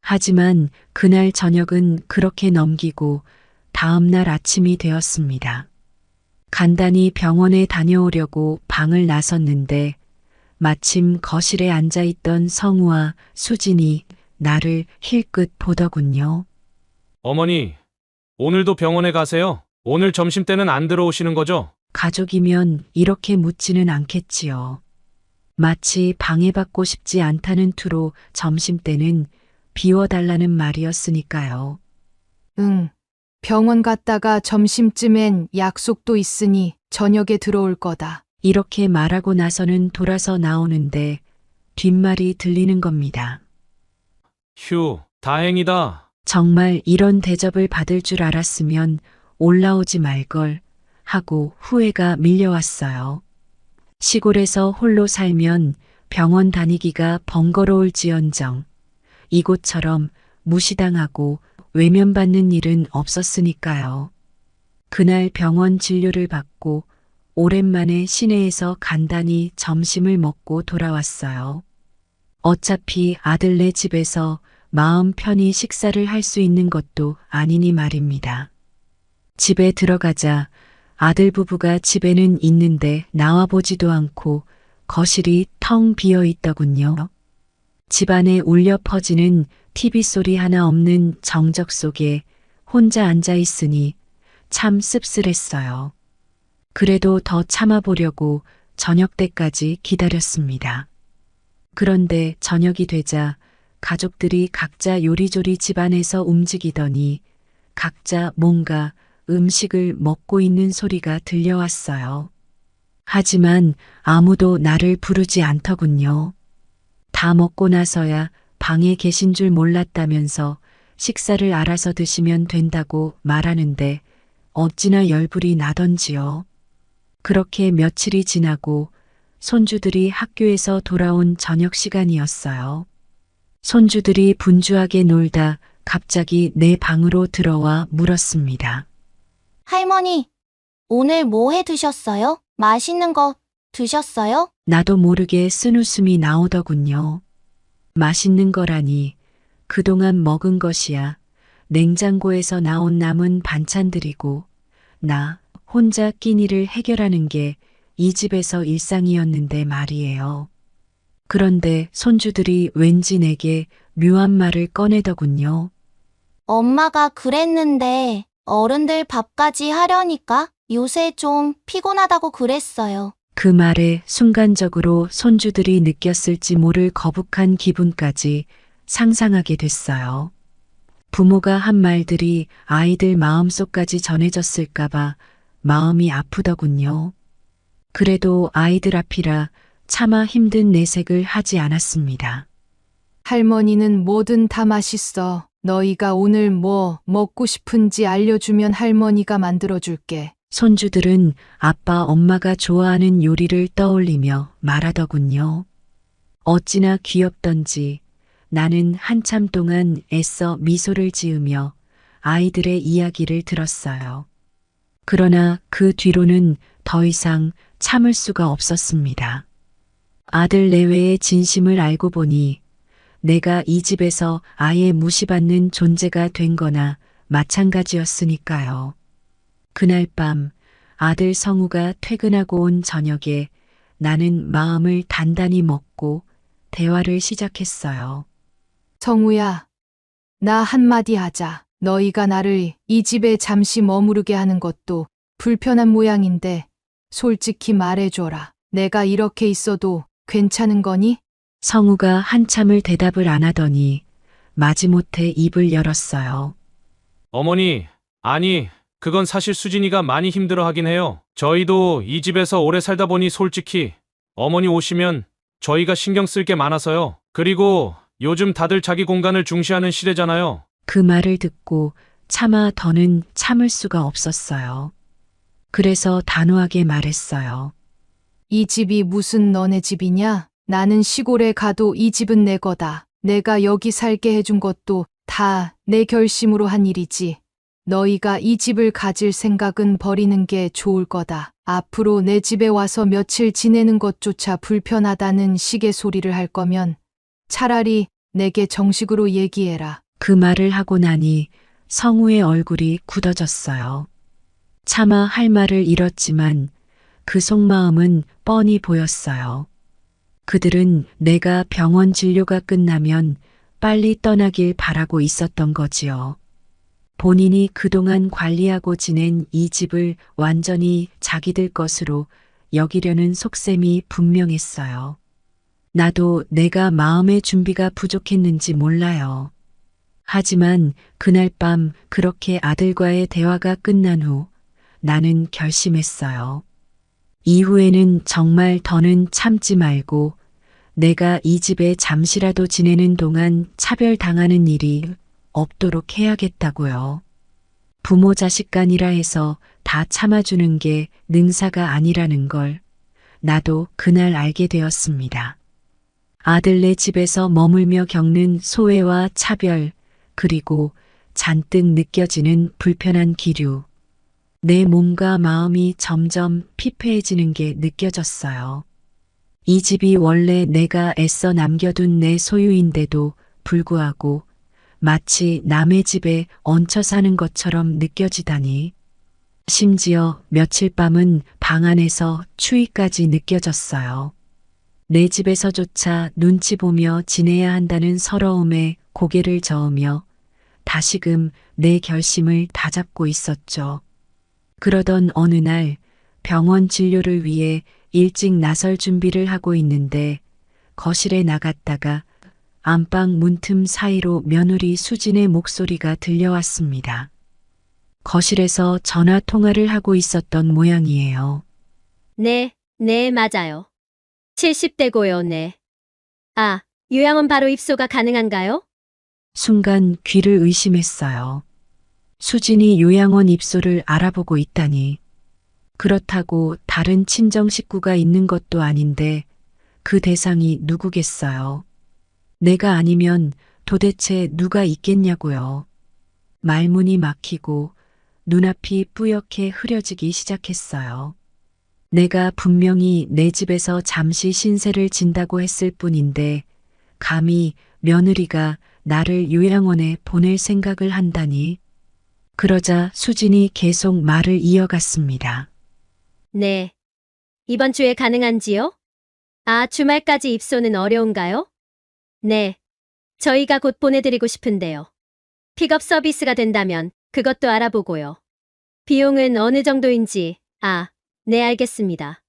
하지만 그날 저녁은 그렇게 넘기고 다음 날 아침이 되었습니다. 간단히 병원에 다녀오려고 방을 나섰는데 마침 거실에 앉아있던 성우와 수진이 나를 힐끗 보더군요. 어머니, 오늘도 병원에 가세요? 오늘 점심때는 안 들어오시는 거죠? 가족이면 이렇게 묻지는 않겠지요. 마치 방해받고 싶지 않다는 투로 점심때는 비워달라는 말이었으니까요. 응. 병원 갔다가 점심쯤엔 약속도 있으니 저녁에 들어올 거다. 이렇게 말하고 나서는 돌아서 나오는데 뒷말이 들리는 겁니다. 휴, 다행이다. 정말 이런 대접을 받을 줄 알았으면 올라오지 말걸 하고 후회가 밀려왔어요. 시골에서 홀로 살면 병원 다니기가 번거로울지언정 이곳처럼 무시당하고 외면받는 일은 없었으니까요. 그날 병원 진료를 받고 오랜만에 시내에서 간단히 점심을 먹고 돌아왔어요. 어차피 아들네 집에서 마음 편히 식사를 할 수 있는 것도 아니니 말입니다. 집에 들어가자 아들 부부가 집에는 있는데 나와보지도 않고 거실이 텅 비어 있더군요. 집안에 울려 퍼지는 TV 소리 하나 없는 정적 속에 혼자 앉아 있으니 참 씁쓸했어요. 그래도 더 참아보려고 저녁 때까지 기다렸습니다. 그런데 저녁이 되자 가족들이 각자 요리조리 집안에서 움직이더니 각자 뭔가 음식을 먹고 있는 소리가 들려왔어요. 하지만 아무도 나를 부르지 않더군요. 다 먹고 나서야 방에 계신 줄 몰랐다면서 식사를 알아서 드시면 된다고 말하는데 어찌나 열불이 나던지요. 그렇게 며칠이 지나고 손주들이 학교에서 돌아온 저녁 시간이었어요. 손주들이 분주하게 놀다 갑자기 내 방으로 들어와 물었습니다. 할머니, 오늘 뭐 해 드셨어요? 맛있는 거 드셨어요? 나도 모르게 쓴웃음이 나오더군요. 맛있는 거라니 그동안 먹은 것이야. 냉장고에서 나온 남은 반찬들이고 나 혼자 끼니를 해결하는 게 이 집에서 일상이었는데 말이에요. 그런데 손주들이 왠지 내게 묘한 말을 꺼내더군요. 엄마가 그랬는데 어른들 밥까지 하려니까 요새 좀 피곤하다고 그랬어요. 그 말에 순간적으로 손주들이 느꼈을지 모를 거북한 기분까지 상상하게 됐어요. 부모가 한 말들이 아이들 마음속까지 전해졌을까봐 마음이 아프더군요. 그래도 아이들 앞이라 차마 힘든 내색을 하지 않았습니다. 할머니는 뭐든 다 맛있어. 너희가 오늘 뭐 먹고 싶은지 알려주면 할머니가 만들어줄게. 손주들은 아빠 엄마가 좋아하는 요리를 떠올리며 말하더군요. 어찌나 귀엽던지 나는 한참 동안 애써 미소를 지으며 아이들의 이야기를 들었어요. 그러나 그 뒤로는 더 이상 참을 수가 없었습니다. 아들 내외의 진심을 알고 보니 내가 이 집에서 아예 무시받는 존재가 된 거나 마찬가지였으니까요. 그날 밤 아들 성우가 퇴근하고 온 저녁에 나는 마음을 단단히 먹고 대화를 시작했어요. 성우야, 나 한마디 하자. 너희가 나를 이 집에 잠시 머무르게 하는 것도 불편한 모양인데 솔직히 말해줘라. 내가 이렇게 있어도 괜찮은 거니? 성우가 한참을 대답을 안 하더니 마지못해 입을 열었어요. 어머니, 아니, 그건 사실 수진이가 많이 힘들어하긴 해요. 저희도 이 집에서 오래 살다 보니 솔직히 어머니 오시면 저희가 신경 쓸 게 많아서요. 그리고 요즘 다들 자기 공간을 중시하는 시대잖아요. 그 말을 듣고 차마 더는 참을 수가 없었어요. 그래서 단호하게 말했어요. 이 집이 무슨 너네 집이냐? 나는 시골에 가도 이 집은 내 거다. 내가 여기 살게 해준 것도 다 내 결심으로 한 일이지. 너희가 이 집을 가질 생각은 버리는 게 좋을 거다. 앞으로 내 집에 와서 며칠 지내는 것조차 불편하다는 식의 소리를 할 거면 차라리 내게 정식으로 얘기해라. 그 말을 하고 나니 성우의 얼굴이 굳어졌어요. 차마 할 말을 잃었지만 그 속마음은 뻔히 보였어요. 그들은 내가 병원 진료가 끝나면 빨리 떠나길 바라고 있었던 거지요. 본인이 그동안 관리하고 지낸 이 집을 완전히 자기들 것으로 여기려는 속셈이 분명했어요. 나도 내가 마음의 준비가 부족했는지 몰라요. 하지만 그날 밤 그렇게 아들과의 대화가 끝난 후 나는 결심했어요. 이후에는 정말 더는 참지 말고 내가 이 집에 잠시라도 지내는 동안 차별당하는 일이 없도록 해야겠다고요. 부모 자식 간이라 해서 다 참아주는 게 능사가 아니라는 걸 나도 그날 알게 되었습니다. 아들네 집에서 머물며 겪는 소외와 차별, 그리고 잔뜩 느껴지는 불편한 기류. 내 몸과 마음이 점점 피폐해지는 게 느껴졌어요. 이 집이 원래 내가 애써 남겨둔 내 소유인데도 불구하고 마치 남의 집에 얹혀 사는 것처럼 느껴지다니. 심지어 며칠 밤은 방 안에서 추위까지 느껴졌어요. 내 집에서조차 눈치 보며 지내야 한다는 서러움에 고개를 저으며 다시금 내 결심을 다잡고 있었죠. 그러던 어느 날 병원 진료를 위해 일찍 나설 준비를 하고 있는데 거실에 나갔다가 안방 문틈 사이로 며느리 수진의 목소리가 들려왔습니다. 거실에서 전화 통화를 하고 있었던 모양이에요. 네, 네, 맞아요. 70대고요, 네. 아, 요양원 바로 입소가 가능한가요? 순간 귀를 의심했어요. 수진이 요양원 입소를 알아보고 있다니. 그렇다고 다른 친정 식구가 있는 것도 아닌데 그 대상이 누구겠어요. 내가 아니면 도대체 누가 있겠냐고요. 말문이 막히고 눈앞이 뿌옇게 흐려지기 시작했어요. 내가 분명히 내 집에서 잠시 신세를 진다고 했을 뿐인데 감히 며느리가 나를 요양원에 보낼 생각을 한다니. 그러자 수진이 계속 말을 이어갔습니다. 네. 이번 주에 가능한지요? 아, 주말까지 입소는 어려운가요? 네. 저희가 곧 보내드리고 싶은데요. 픽업 서비스가 된다면 그것도 알아보고요. 비용은 어느 정도인지, 네, 알겠습니다.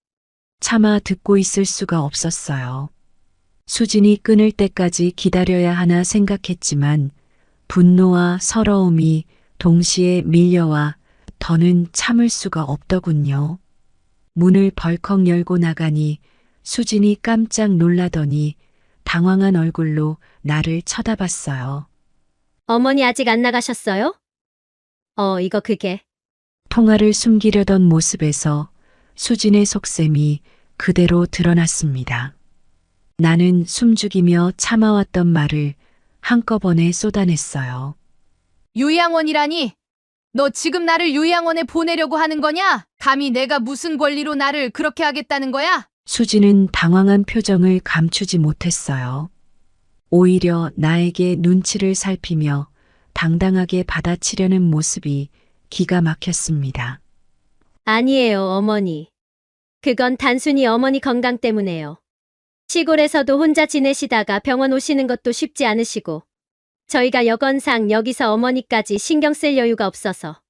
차마 듣고 있을 수가 없었어요. 수진이 끊을 때까지 기다려야 하나 생각했지만 분노와 서러움이 동시에 밀려와 더는 참을 수가 없더군요. 문을 벌컥 열고 나가니 수진이 깜짝 놀라더니 당황한 얼굴로 나를 쳐다봤어요. 어머니 아직 안 나가셨어요? 이거 그게. 통화를 숨기려던 모습에서 수진의 속셈이 그대로 드러났습니다. 나는 숨죽이며 참아왔던 말을 한꺼번에 쏟아냈어요. 요양원이라니? 너 지금 나를 요양원에 보내려고 하는 거냐? 감히 내가 무슨 권리로 나를 그렇게 하겠다는 거야? 수진은 당황한 표정을 감추지 못했어요. 오히려 나에게 눈치를 살피며 당당하게 받아치려는 모습이 기가 막혔습니다. 아니에요, 어머니. 그건 단순히 어머니 건강 때문에요. 시골에서도 혼자 지내시다가 병원 오시는 것도 쉽지 않으시고, 저희가 여건상 여기서 어머니까지 신경 쓸 여유가 없어서.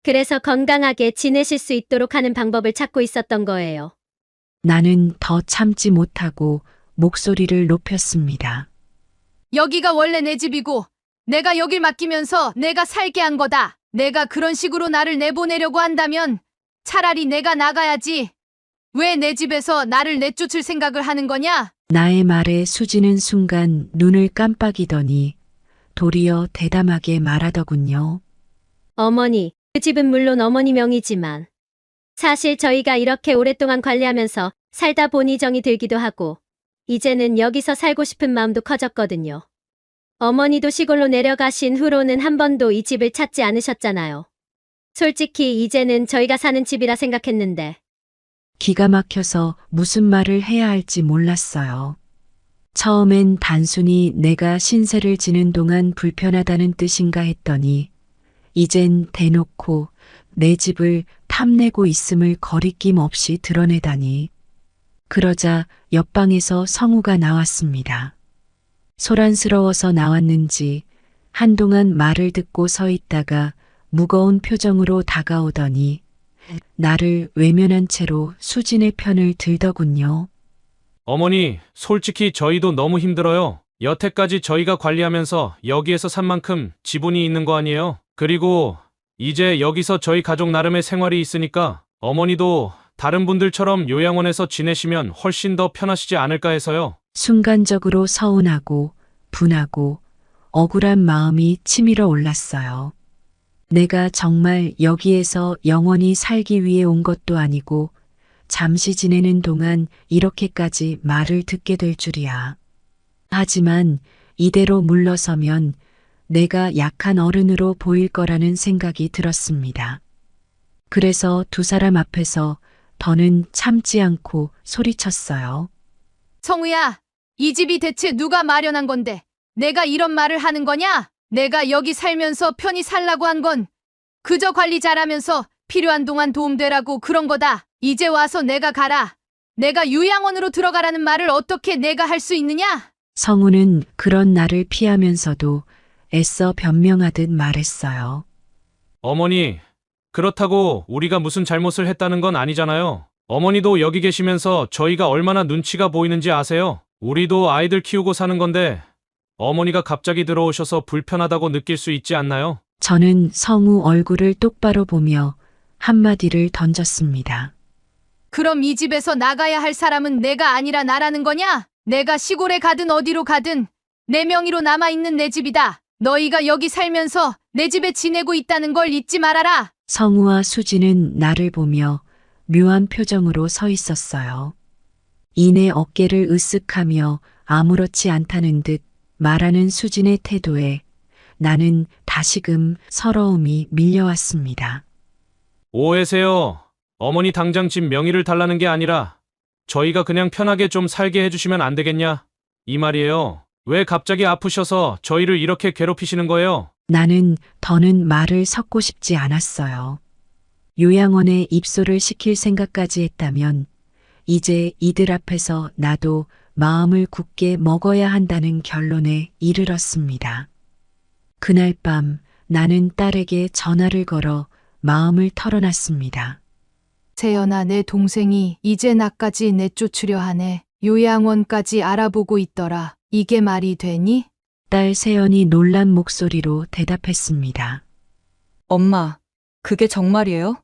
그래서 건강하게 지내실 수 있도록 하는 방법을 찾고 있었던 거예요. 나는 더 참지 못하고 목소리를 높였습니다. 여기가 원래 내 집이고 내가 여길 맡기면서 내가 살게 한 거다. 내가 그런 식으로 나를 내보내려고 한다면 차라리 내가 나가야지. 왜 내 집에서 나를 내쫓을 생각을 하는 거냐? 나의 말에 수지는 순간 눈을 깜빡이더니 도리어 대담하게 말하더군요. 어머니, 그 집은 물론 어머니 명의지만 사실 저희가 이렇게 오랫동안 관리하면서 살다 보니 정이 들기도 하고 이제는 여기서 살고 싶은 마음도 커졌거든요. 어머니도 시골로 내려가신 후로는 한 번도 이 집을 찾지 않으셨잖아요. 솔직히 이제는 저희가 사는 집이라 생각했는데 기가 막혀서 무슨 말을 해야 할지 몰랐어요. 처음엔 단순히 내가 신세를 지는 동안 불편하다는 뜻인가 했더니 이젠 대놓고 내 집을 탐내고 있음을 거리낌 없이 드러내다니. 그러자 옆방에서 성우가 나왔습니다. 소란스러워서 나왔는지 한동안 말을 듣고 서 있다가 무거운 표정으로 다가오더니 나를 외면한 채로 수진의 편을 들더군요. 어머니, 솔직히 저희도 너무 힘들어요. 여태까지 저희가 관리하면서 여기에서 산 만큼 지분이 있는 거 아니에요? 그리고 이제 여기서 저희 가족 나름의 생활이 있으니까 어머니도 다른 분들처럼 요양원에서 지내시면 훨씬 더 편하시지 않을까 해서요. 순간적으로 서운하고 분하고 억울한 마음이 치밀어 올랐어요. 내가 정말 여기에서 영원히 살기 위해 온 것도 아니고 잠시 지내는 동안 이렇게까지 말을 듣게 될 줄이야. 하지만 이대로 물러서면 내가 약한 어른으로 보일 거라는 생각이 들었습니다. 그래서 두 사람 앞에서 더는 참지 않고 소리쳤어요. 성우야, 이 집이 대체 누가 마련한 건데 내가 이런 말을 하는 거냐? 내가 여기 살면서 편히 살라고 한 건 그저 관리 잘하면서 필요한 동안 도움되라고 그런 거다. 이제 와서 내가 가라. 내가 요양원으로 들어가라는 말을 어떻게 내가 할 수 있느냐? 성우는 그런 나를 피하면서도 애써 변명하듯 말했어요. 어머니, 그렇다고 우리가 무슨 잘못을 했다는 건 아니잖아요. 어머니도 여기 계시면서 저희가 얼마나 눈치가 보이는지 아세요? 우리도 아이들 키우고 사는 건데 어머니가 갑자기 들어오셔서 불편하다고 느낄 수 있지 않나요? 저는 성우 얼굴을 똑바로 보며 한마디를 던졌습니다. 그럼 이 집에서 나가야 할 사람은 내가 아니라 나라는 거냐? 내가 시골에 가든 어디로 가든 내 명의로 남아있는 내 집이다. 너희가 여기 살면서 내 집에 지내고 있다는 걸 잊지 말아라. 성우와 수지는 나를 보며 묘한 표정으로 서 있었어요. 이내 어깨를 으쓱하며 아무렇지 않다는 듯 말하는 수진의 태도에 나는 다시금 서러움이 밀려왔습니다. 오해세요. 어머니 당장 집 명의를 달라는 게 아니라 저희가 그냥 편하게 좀 살게 해주시면 안 되겠냐? 이 말이에요. 왜 갑자기 아프셔서 저희를 이렇게 괴롭히시는 거예요? 나는 더는 말을 섞고 싶지 않았어요. 요양원에 입소를 시킬 생각까지 했다면 이제 이들 앞에서 나도 마음을 굳게 먹어야 한다는 결론에 이르렀습니다. 그날 밤 나는 딸에게 전화를 걸어 마음을 털어놨습니다. 세연아, 내 동생이 이제 나까지 내쫓으려 하네. 요양원까지 알아보고 있더라. 이게 말이 되니? 딸 세연이 놀란 목소리로 대답했습니다. 엄마, 그게 정말이에요?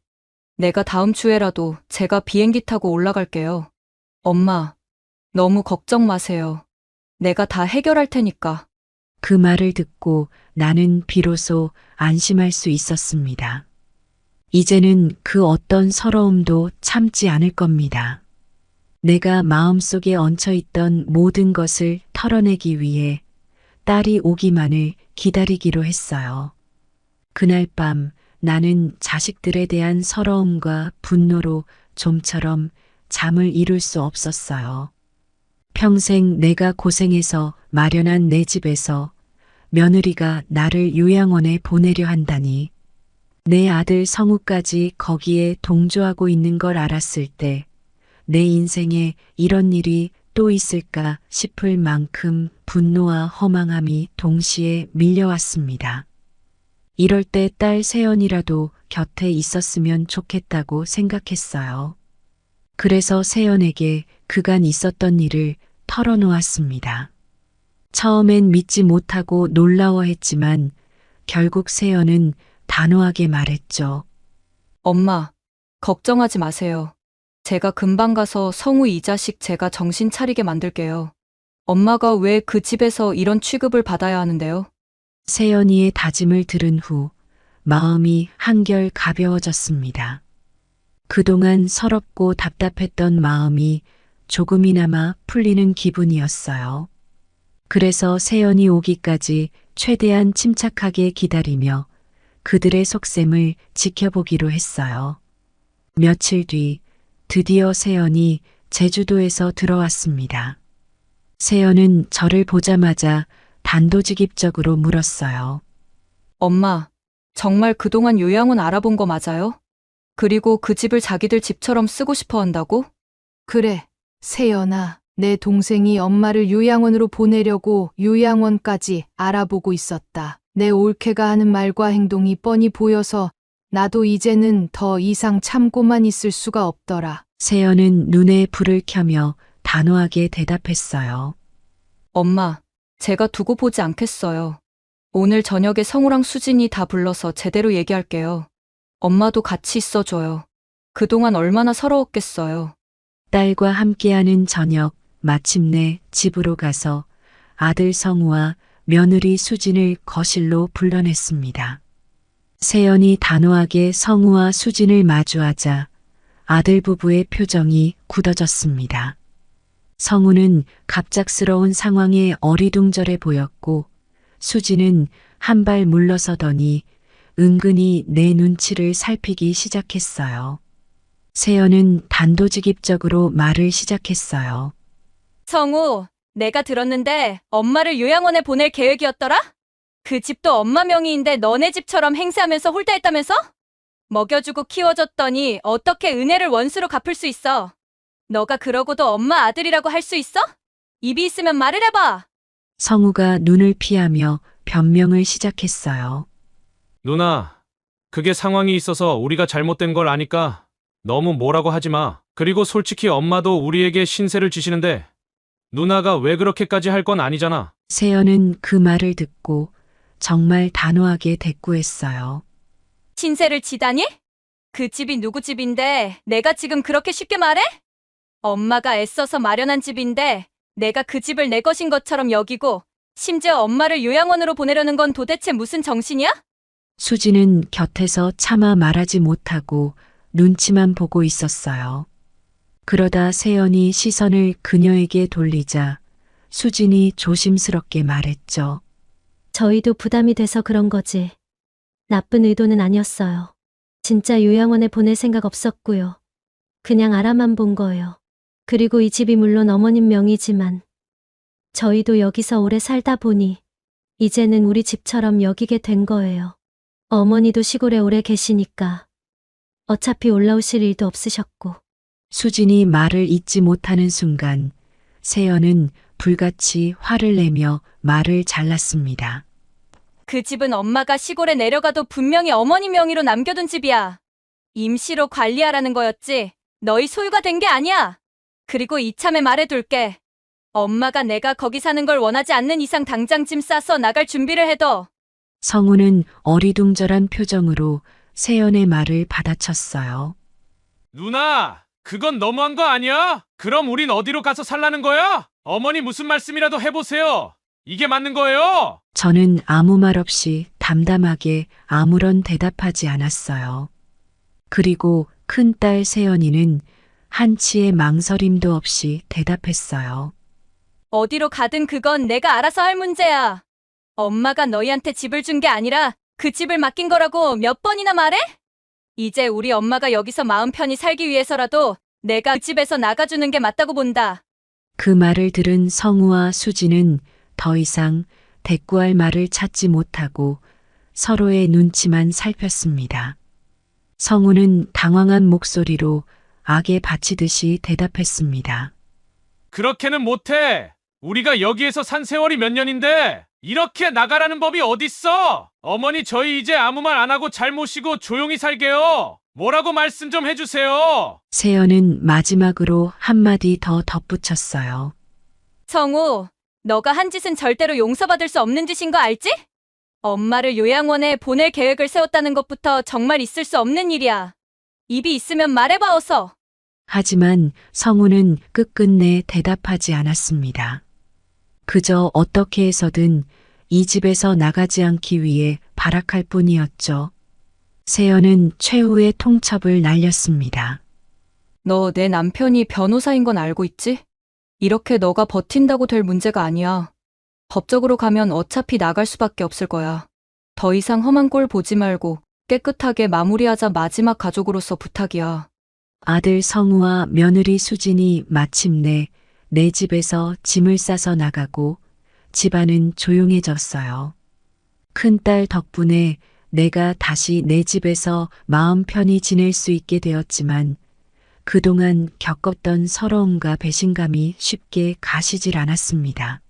내가 다음 주에라도 제가 비행기 타고 올라갈게요. 엄마, 너무 걱정 마세요. 내가 다 해결할 테니까. 그 말을 듣고 나는 비로소 안심할 수 있었습니다. 이제는 그 어떤 서러움도 참지 않을 겁니다. 내가 마음속에 얹혀있던 모든 것을 털어내기 위해 딸이 오기만을 기다리기로 했어요. 그날 밤 나는 자식들에 대한 서러움과 분노로 좀처럼 잠을 이룰 수 없었어요. 평생 내가 고생해서 마련한 내 집에서 며느리가 나를 요양원에 보내려 한다니, 내 아들 성우까지 거기에 동조하고 있는 걸 알았을 때 내 인생에 이런 일이 또 있을까 싶을 만큼 분노와 허망함이 동시에 밀려왔습니다. 이럴 때 딸 세연이라도 곁에 있었으면 좋겠다고 생각했어요. 그래서 세연에게 그간 있었던 일을 털어놓았습니다. 처음엔 믿지 못하고 놀라워했지만 결국 세연은 단호하게 말했죠. 엄마, 걱정하지 마세요. 제가 금방 가서 성우 이 자식 제가 정신 차리게 만들게요. 엄마가 왜 그 집에서 이런 취급을 받아야 하는데요? 세연이의 다짐을 들은 후 마음이 한결 가벼워졌습니다. 그동안 서럽고 답답했던 마음이 조금이나마 풀리는 기분이었어요. 그래서 세연이 오기까지 최대한 침착하게 기다리며 그들의 속셈을 지켜보기로 했어요. 며칠 뒤 드디어 세연이 제주도에서 들어왔습니다. 세연은 저를 보자마자 단도직입적으로 물었어요. 엄마, 정말 그동안 요양원 알아본 거 맞아요? 그리고 그 집을 자기들 집처럼 쓰고 싶어 한다고? 그래, 세연아. 내 동생이 엄마를 요양원으로 보내려고 요양원까지 알아보고 있었다. 내 올케가 하는 말과 행동이 뻔히 보여서 나도 이제는 더 이상 참고만 있을 수가 없더라. 세연은 눈에 불을 켜며 단호하게 대답했어요. 엄마, 제가 두고 보지 않겠어요. 오늘 저녁에 성우랑 수진이 다 불러서 제대로 얘기할게요. 엄마도 같이 있어줘요. 그동안 얼마나 서러웠겠어요. 딸과 함께하는 저녁, 마침내 집으로 가서 아들 성우와 며느리 수진을 거실로 불러냈습니다. 세연이 단호하게 성우와 수진을 마주하자 아들 부부의 표정이 굳어졌습니다. 성우는 갑작스러운 상황에 어리둥절해 보였고 수진은 한 발 물러서더니 은근히 내 눈치를 살피기 시작했어요. 세연은 단도직입적으로 말을 시작했어요. 성우, 내가 들었는데 엄마를 요양원에 보낼 계획이었더라? 그 집도 엄마 명의인데 너네 집처럼 행세하면서 홀대했다면서? 먹여주고 키워줬더니 어떻게 은혜를 원수로 갚을 수 있어? 너가 그러고도 엄마 아들이라고 할 수 있어? 입이 있으면 말을 해봐. 성우가 눈을 피하며 변명을 시작했어요. 누나, 그게 상황이 있어서 우리가 잘못된 걸 아니까 너무 뭐라고 하지 마. 그리고 솔직히 엄마도 우리에게 신세를 지시는데 누나가 왜 그렇게까지 할 건 아니잖아. 세연은 그 말을 듣고 정말 단호하게 대꾸했어요. 신세를 지다니? 그 집이 누구 집인데 내가 지금 그렇게 쉽게 말해? 엄마가 애써서 마련한 집인데 내가 그 집을 내 것인 것처럼 여기고 심지어 엄마를 요양원으로 보내려는 건 도대체 무슨 정신이야? 수지는 곁에서 차마 말하지 못하고 눈치만 보고 있었어요. 그러다 세연이 시선을 그녀에게 돌리자 수진이 조심스럽게 말했죠. 저희도 부담이 돼서 그런 거지. 나쁜 의도는 아니었어요. 진짜 요양원에 보낼 생각 없었고요. 그냥 알아만 본 거예요. 그리고 이 집이 물론 어머님 명의지만 저희도 여기서 오래 살다 보니 이제는 우리 집처럼 여기게 된 거예요. 어머니도 시골에 오래 계시니까 어차피 올라오실 일도 없으셨고. 수진이 말을 잇지 못하는 순간 세연은 불같이 화를 내며 말을 잘랐습니다. 그 집은 엄마가 시골에 내려가도 분명히 어머니 명의로 남겨둔 집이야. 임시로 관리하라는 거였지 너희 소유가 된 게 아니야. 그리고 이참에 말해둘게. 엄마가 내가 거기 사는 걸 원하지 않는 이상 당장 짐 싸서 나갈 준비를 해둬. 성우는 어리둥절한 표정으로 세연의 말을 받아쳤어요. 누나, 그건 너무한 거 아니야? 그럼 우린 어디로 가서 살라는 거야? 어머니 무슨 말씀이라도 해보세요. 이게 맞는 거예요? 저는 아무 말 없이 담담하게 아무런 대답하지 않았어요. 그리고 큰딸 세연이는 한치의 망설임도 없이 대답했어요. 어디로 가든 그건 내가 알아서 할 문제야. 엄마가 너희한테 집을 준 게 아니라 그 집을 맡긴 거라고 몇 번이나 말해? 이제 우리 엄마가 여기서 마음 편히 살기 위해서라도 내가 그 집에서 나가주는 게 맞다고 본다. 그 말을 들은 성우와 수지는 더 이상 대꾸할 말을 찾지 못하고 서로의 눈치만 살폈습니다. 성우는 당황한 목소리로 악에 바치듯이 대답했습니다. 그렇게는 못해. 우리가 여기에서 산 세월이 몇 년인데 이렇게 나가라는 법이 어딨어? 어머니 저희 이제 아무 말 안 하고 잘 모시고 조용히 살게요. 뭐라고 말씀 좀 해주세요. 세연은 마지막으로 한마디 더 덧붙였어요. 성우, 너가 한 짓은 절대로 용서받을 수 없는 짓인 거 알지? 엄마를 요양원에 보낼 계획을 세웠다는 것부터 정말 있을 수 없는 일이야. 입이 있으면 말해봐 어서. 하지만 성우는 끝끝내 대답하지 않았습니다. 그저 어떻게 해서든 이 집에서 나가지 않기 위해 발악할 뿐이었죠. 세연은 최후의 통첩을 날렸습니다. 너 내 남편이 변호사인 건 알고 있지? 이렇게 너가 버틴다고 될 문제가 아니야. 법적으로 가면 어차피 나갈 수밖에 없을 거야. 더 이상 험한 꼴 보지 말고 깨끗하게 마무리하자. 마지막 가족으로서 부탁이야. 아들 성우와 며느리 수진이 마침내 내 집에서 짐을 싸서 나가고 집안은 조용해졌어요. 큰딸 덕분에 내가 다시 내 집에서 마음 편히 지낼 수 있게 되었지만 그동안 겪었던 서러움과 배신감이 쉽게 가시질 않았습니다.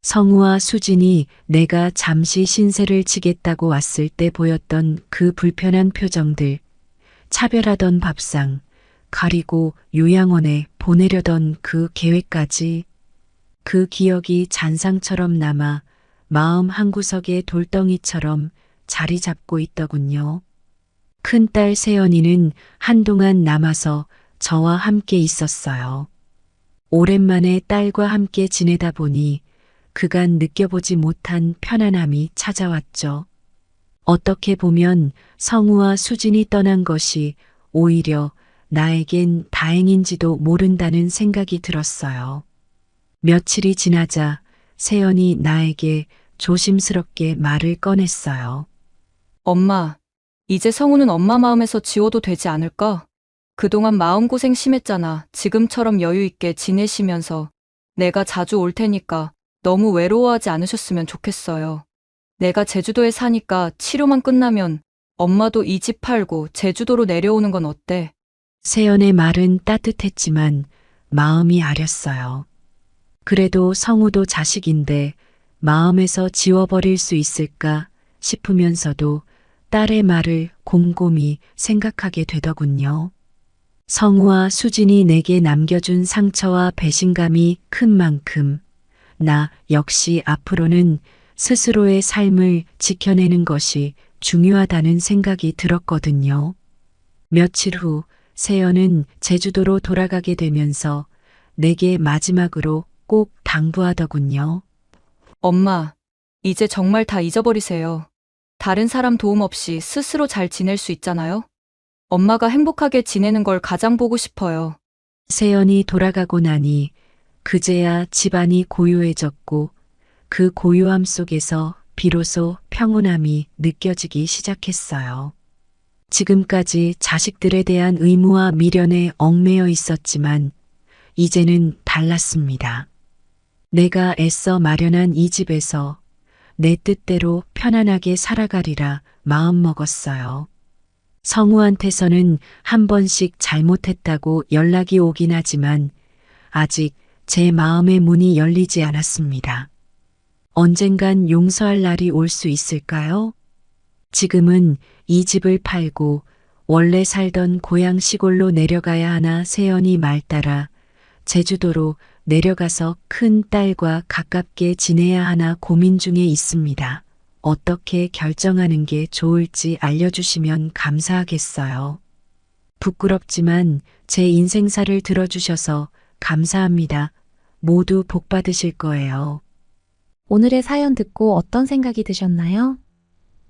성우와 수진이 내가 잠시 신세를 지겠다고 왔을 때 보였던 그 불편한 표정들, 차별하던 밥상, 가리고 요양원에 보내려던 그 계획까지 그 기억이 잔상처럼 남아 마음 한구석에 돌덩이처럼 자리 잡고 있더군요. 큰딸 세연이는 한동안 남아서 저와 함께 있었어요. 오랜만에 딸과 함께 지내다 보니 그간 느껴보지 못한 편안함이 찾아왔죠. 어떻게 보면 성우와 수진이 떠난 것이 오히려 나에겐 다행인지도 모른다는 생각이 들었어요. 며칠이 지나자 세연이 나에게 조심스럽게 말을 꺼냈어요. 엄마, 이제 성우는 엄마 마음에서 지워도 되지 않을까? 그동안 마음고생 심했잖아. 지금처럼 여유 있게 지내시면서 내가 자주 올 테니까 너무 외로워하지 않으셨으면 좋겠어요. 내가 제주도에 사니까 치료만 끝나면 엄마도 이 집 팔고 제주도로 내려오는 건 어때? 세연의 말은 따뜻했지만 마음이 아렸어요. 그래도 성우도 자식인데 마음에서 지워버릴 수 있을까 싶으면서도 딸의 말을 곰곰이 생각하게 되더군요. 성우와 수진이 내게 남겨준 상처와 배신감이 큰 만큼 나 역시 앞으로는 스스로의 삶을 지켜내는 것이 중요하다는 생각이 들었거든요. 며칠 후 세연은 제주도로 돌아가게 되면서 내게 마지막으로 꼭 당부하더군요. 엄마, 이제 정말 다 잊어버리세요. 다른 사람 도움 없이 스스로 잘 지낼 수 있잖아요? 엄마가 행복하게 지내는 걸 가장 보고 싶어요. 세연이 돌아가고 나니 그제야 집안이 고요해졌고 그 고요함 속에서 비로소 평온함이 느껴지기 시작했어요. 지금까지 자식들에 대한 의무와 미련에 얽매여 있었지만 이제는 달랐습니다. 내가 애써 마련한 이 집에서 내 뜻대로 편안하게 살아가리라 마음먹었어요. 성우한테서는 한 번씩 잘못했다고 연락이 오긴 하지만 아직 제 마음의 문이 열리지 않았습니다. 언젠간 용서할 날이 올 수 있을까요? 지금은 이 집을 팔고 원래 살던 고향 시골로 내려가야 하나 세연이 말 따라 제주도로 내려가서 큰 딸과 가깝게 지내야 하나 고민 중에 있습니다. 어떻게 결정하는 게 좋을지 알려주시면 감사하겠어요. 부끄럽지만 제 인생사를 들어주셔서 감사합니다. 모두 복 받으실 거예요. 오늘의 사연 듣고 어떤 생각이 드셨나요?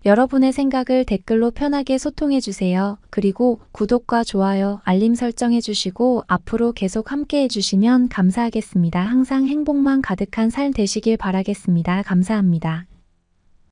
여러분의 생각을 댓글로 편하게 소통해 주세요. 그리고 구독과 좋아요, 알림 설정해 주시고 앞으로 계속 함께 해주시면 감사하겠습니다. 항상 행복만 가득한 삶 되시길 바라겠습니다. 감사합니다.